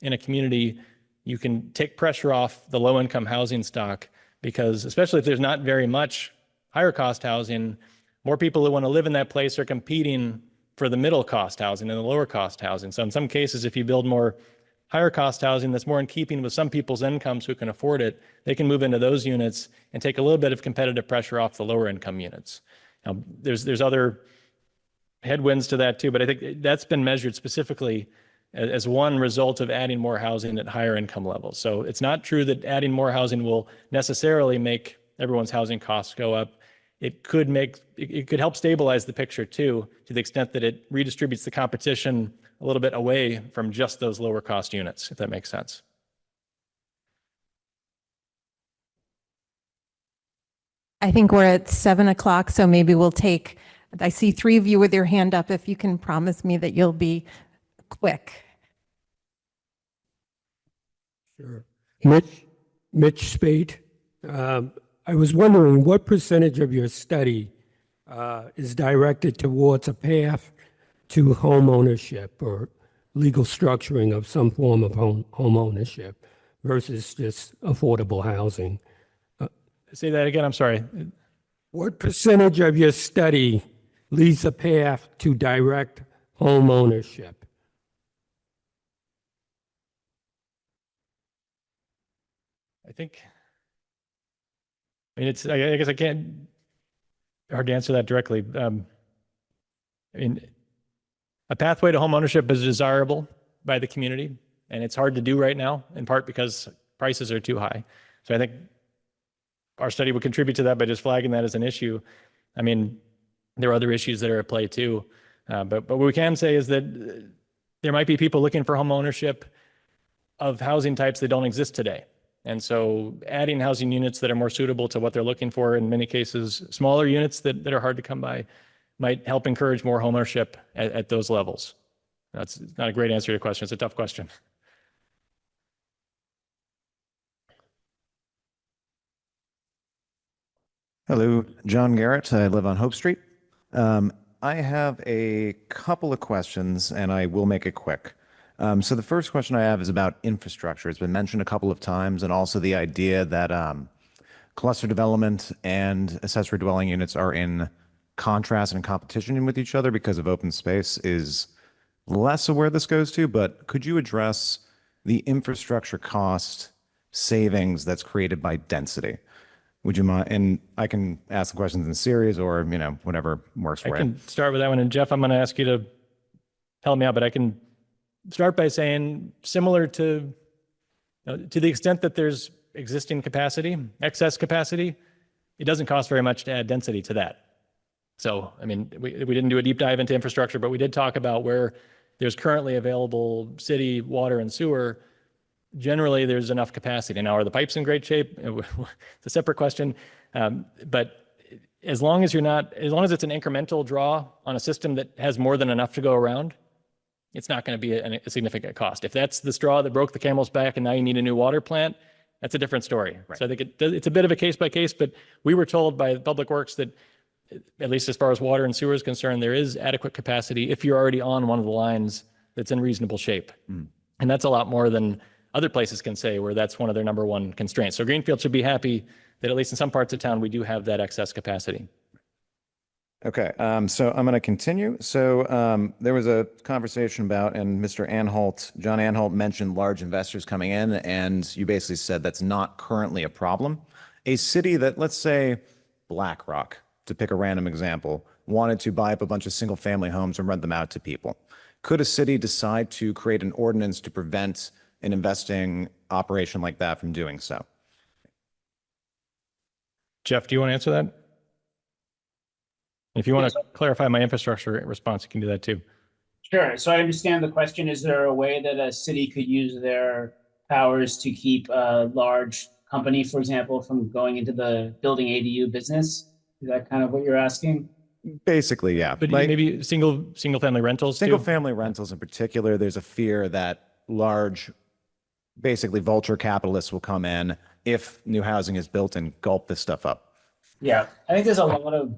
in a community, you can take pressure off the low-income housing stock, because especially if there's not very much higher cost housing, more people who want to live in that place are competing for the middle cost housing and the lower cost housing. So in some cases, if you build more higher cost housing that's more in keeping with some people's incomes who can afford it, they can move into those units and take a little bit of competitive pressure off the lower income units. Now, there's other headwinds to that too, but I think that's been measured specifically as one result of adding more housing at higher income levels. So it's not true that adding more housing will necessarily make everyone's housing costs go up. It could help stabilize the picture too, to the extent that it redistributes the competition a little bit away from just those lower cost units, if that makes sense. I think we're at 7 o'clock, so maybe we'll take, I see 3 of you with your hand up. If you can promise me that you'll be quick. Sure. Mitch Spate. I was wondering what percentage of your study is directed towards a path to home ownership or legal structuring of some form of home ownership versus just affordable housing? Say that again, I'm sorry. What percentage of your study leads a path to direct home ownership? I guess I can't, hard to answer that directly. I mean, a pathway to home ownership is desirable by the community, and it's hard to do right now, in part because prices are too high. So I think our study would contribute to that by just flagging that as an issue. I mean, there are other issues that are at play too. But what we can say is that there might be people looking for home ownership of housing types that don't exist today. And so adding housing units that are more suitable to what they're looking for, in many cases, smaller units that are hard to come by, might help encourage more homeownership at those levels. That's not a great answer to your question. It's a tough question. Hello, John Garrett. I live on Hope Street. I have a couple of questions, and I will make it quick. So the first question I have is about infrastructure. It's been mentioned a couple of times, and also the idea that cluster development and accessory dwelling units are in contrast and competition with each other because of open space is less of where this goes to, but could you address the infrastructure cost savings that's created by density? Would you mind? And I can ask the questions in series or, whatever works for you. I can start with that one. And Jeff, I'm going to ask you to help me out, but I can start by saying similar to the extent that there's existing capacity, excess capacity, it doesn't cost very much to add density to that. So, I mean, we didn't do a deep dive into infrastructure, but we did talk about where there's currently available city water and sewer. Generally, there's enough capacity. Now, are the pipes in great shape? It's a separate question. But as long as it's an incremental draw on a system that has more than enough to go around, it's not going to be a significant cost. If that's the straw that broke the camel's back and now you need a new water plant, that's a different story. Right. So I think it's a bit of a case by case, but we were told by Public Works that, at least as far as water and sewer is concerned, there is adequate capacity if you're already on one of the lines that's in reasonable shape. And that's a lot more than other places can say where that's one of their number one constraints. So Greenfield should be happy that at least in some parts of town, we do have that excess capacity. Okay, so I'm going to continue. So there was a conversation about, and John Anholt mentioned large investors coming in, and you basically said that's not currently a problem. A city that, let's say BlackRock, to pick a random example, wanted to buy up a bunch of single family homes and rent them out to people. Could a city decide to create an ordinance to prevent an investing operation like that from doing so? Jeff, do you want to answer that? If you want to clarify my infrastructure response, you can do that too. Sure. So I understand the question. Is there a way that a city could use their powers to keep a large company, for example, from going into the building ADU business? Is that kind of what you're asking? Basically, yeah. But maybe single family rentals too? Single family rentals in particular, there's a fear that large, basically vulture capitalists will come in if new housing is built and gulp this stuff up. Yeah, I think there's a lot of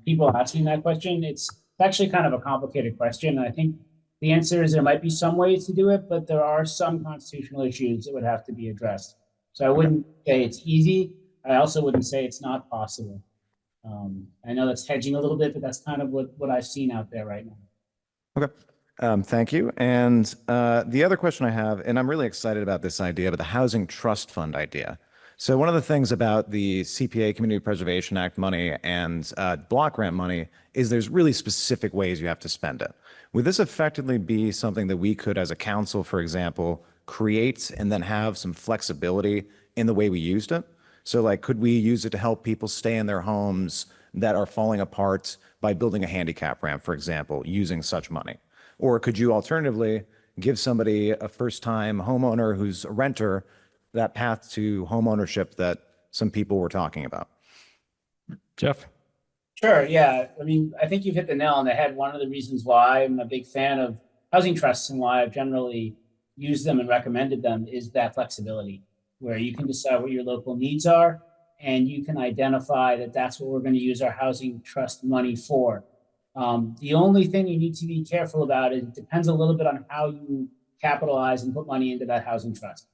people asking that question. It's actually kind of a complicated question. And I think the answer is there might be some ways to do it, but there are some constitutional issues that would have to be addressed. So I wouldn't say it's easy. I also wouldn't say it's not possible. I know that's hedging a little bit, but that's kind of what I've seen out there right now. Okay. Thank you. And the other question I have, and I'm really excited about this idea, but the Housing Trust Fund idea. So one of the things about the CPA, Community Preservation Act money, and block grant money is there's really specific ways you have to spend it. Would this effectively be something that we could, as a council, for example, create and then have some flexibility in the way we used it? So like, could we use it to help people stay in their homes that are falling apart by building a handicap ramp, for example, using such money? Or could you alternatively give somebody, a first-time homeowner who's a renter, that path to home ownership that some people were talking about? Jeff? Sure, yeah. I mean, I think you've hit the nail on the head. One of the reasons why I'm a big fan of housing trusts and why I've generally used them and recommended them is that flexibility, where you can decide what your local needs are and you can identify that that's what we're going to use our housing trust money for. The only thing you need to be careful about is it depends a little bit on how you capitalize and put money into that housing trust.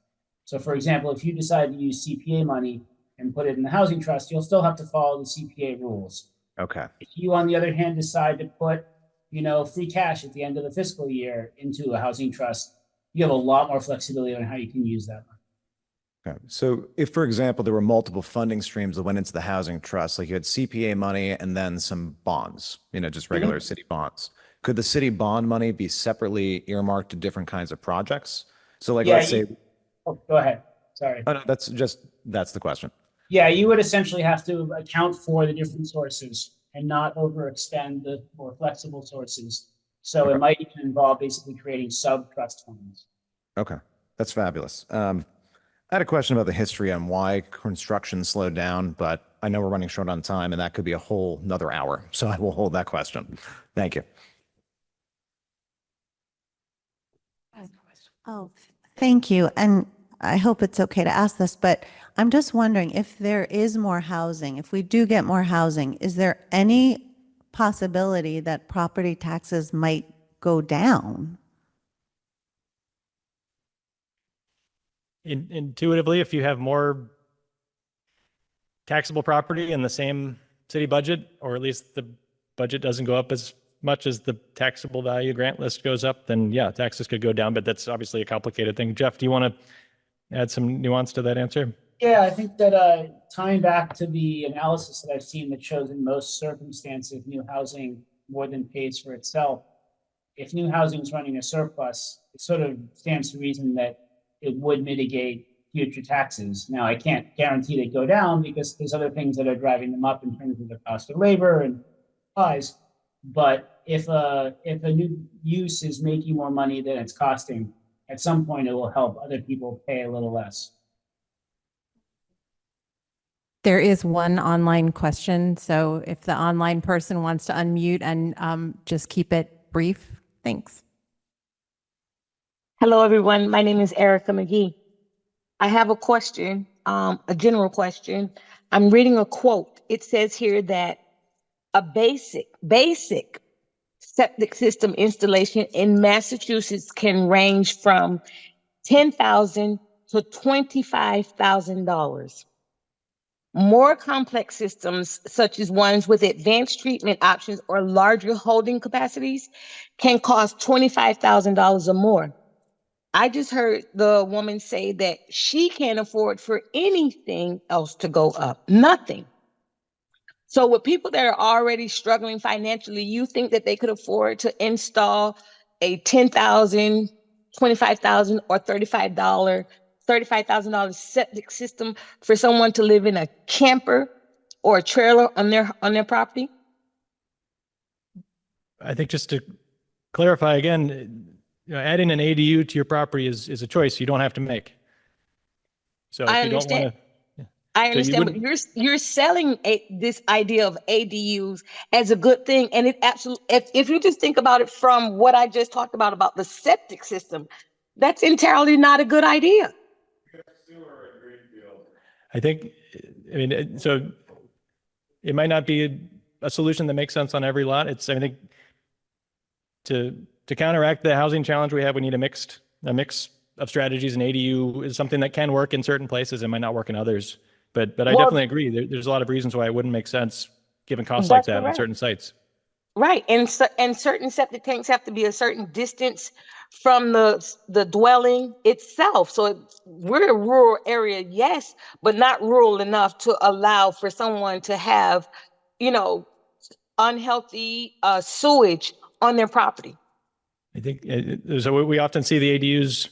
So for example, if you decide to use CPA money and put it in the housing trust, you'll still have to follow the CPA rules. Okay. If you, on the other hand, decide to put, free cash at the end of the fiscal year into a housing trust, you have a lot more flexibility on how you can use that money. Okay. So if, for example, there were multiple funding streams that went into the housing trust, like you had CPA money and then some bonds, just regular city bonds, could the city bond money be separately earmarked to different kinds of projects? So like, let's say... Oh, go ahead. Sorry. Oh, no, that's the question. Yeah, you would essentially have to account for the different sources and not overextend the more flexible sources. So it might even involve basically creating sub-trust funds. Okay. That's fabulous. I had a question about the history on why construction slowed down, but I know we're running short on time and that could be a whole another hour. So I will hold that question. Thank you. Oh, thank you. And I hope it's okay to ask this, but I'm just wondering if there is more housing, if we do get more housing, is there any possibility that property taxes might go down? Intuitively, if you have more taxable property in the same city budget, or at least the budget doesn't go up as much as the taxable value grant list goes up, then yeah, taxes could go down, but that's obviously a complicated thing. Jeff, do you want to add some nuance to that answer? Yeah, I think that tying back to the analysis that I've seen that shows in most circumstances, new housing more than pays for itself. If new housing is running a surplus, it sort of stands to reason that it would mitigate future taxes. Now, I can't guarantee they go down because there's other things that are driving them up in terms of the cost of labor and supplies. But if a new use is making more money than it's costing, at some point it will help other people pay a little less. There is one online question, so if the online person wants to unmute and just keep it brief, thanks. Hello, everyone. My name is Erica McGee. I have a question, a general question. I'm reading a quote. It says here that a basic septic system installation in Massachusetts can range from $10,000 to $25,000. More complex systems, such as ones with advanced treatment options or larger holding capacities, can cost $25,000 or more. I just heard the woman say that she can't afford for anything else to go up, nothing. So with people that are already struggling financially, you think that they could afford to install a $10,000, $25,000, or $35,000 septic system for someone to live in a camper or a trailer on their property? I think just to clarify again, adding an ADU to your property is a choice you don't have to make. So I if you don't want to, I understand, but you're selling this idea of ADUs as a good thing, and it absolutely. If you just think about it from what I just talked about the septic system, that's entirely not a good idea. I think, I mean, so it might not be a solution that makes sense on every lot. I think to counteract the housing challenge we have, we need a mix of strategies, and ADU is something that can work in certain places and might not work in others. But I definitely agree. There's a lot of reasons why it wouldn't make sense given costs like that on certain sites. Right, and certain septic tanks have to be a certain distance from the dwelling itself. So we're a rural area, yes, but not rural enough to allow for someone to have, unhealthy sewage on their property. I think so. We often see the ADUs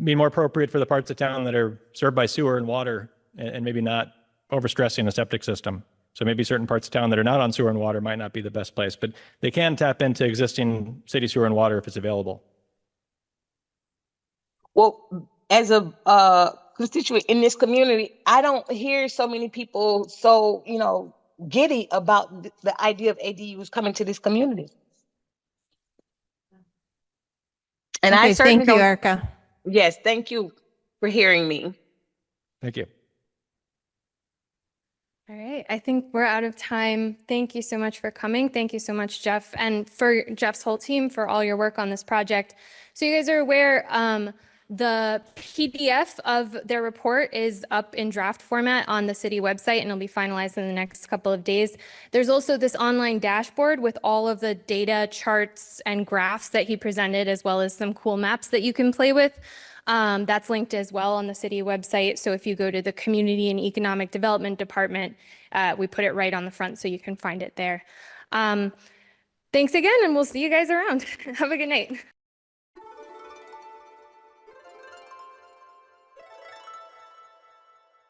be more appropriate for the parts of town that are served by sewer and water, and maybe not overstressing the septic system. So maybe certain parts of town that are not on sewer and water might not be the best place, but they can tap into existing city sewer and water if it's available. Well, as a constituent in this community, I don't hear so many people so, giddy about the idea of ADUs coming to this community. And okay, I certainly thank you, Erica. Yes, thank you for hearing me. Thank you. All right, I think we're out of time. Thank you so much for coming. Thank you so much, Jeff, and for Jeff's whole team for all your work on this project. So you guys are aware, the PDF of their report is up in draft format on the city website, and it'll be finalized in the next couple of days. There's also this online dashboard with all of the data, charts, and graphs that he presented, as well as some cool maps that you can play with. That's linked as well on the city website. So if you go to the Community and Economic Development Department, we put it right on the front so you can find it there. Thanks again, and we'll see you guys around. Have a good night.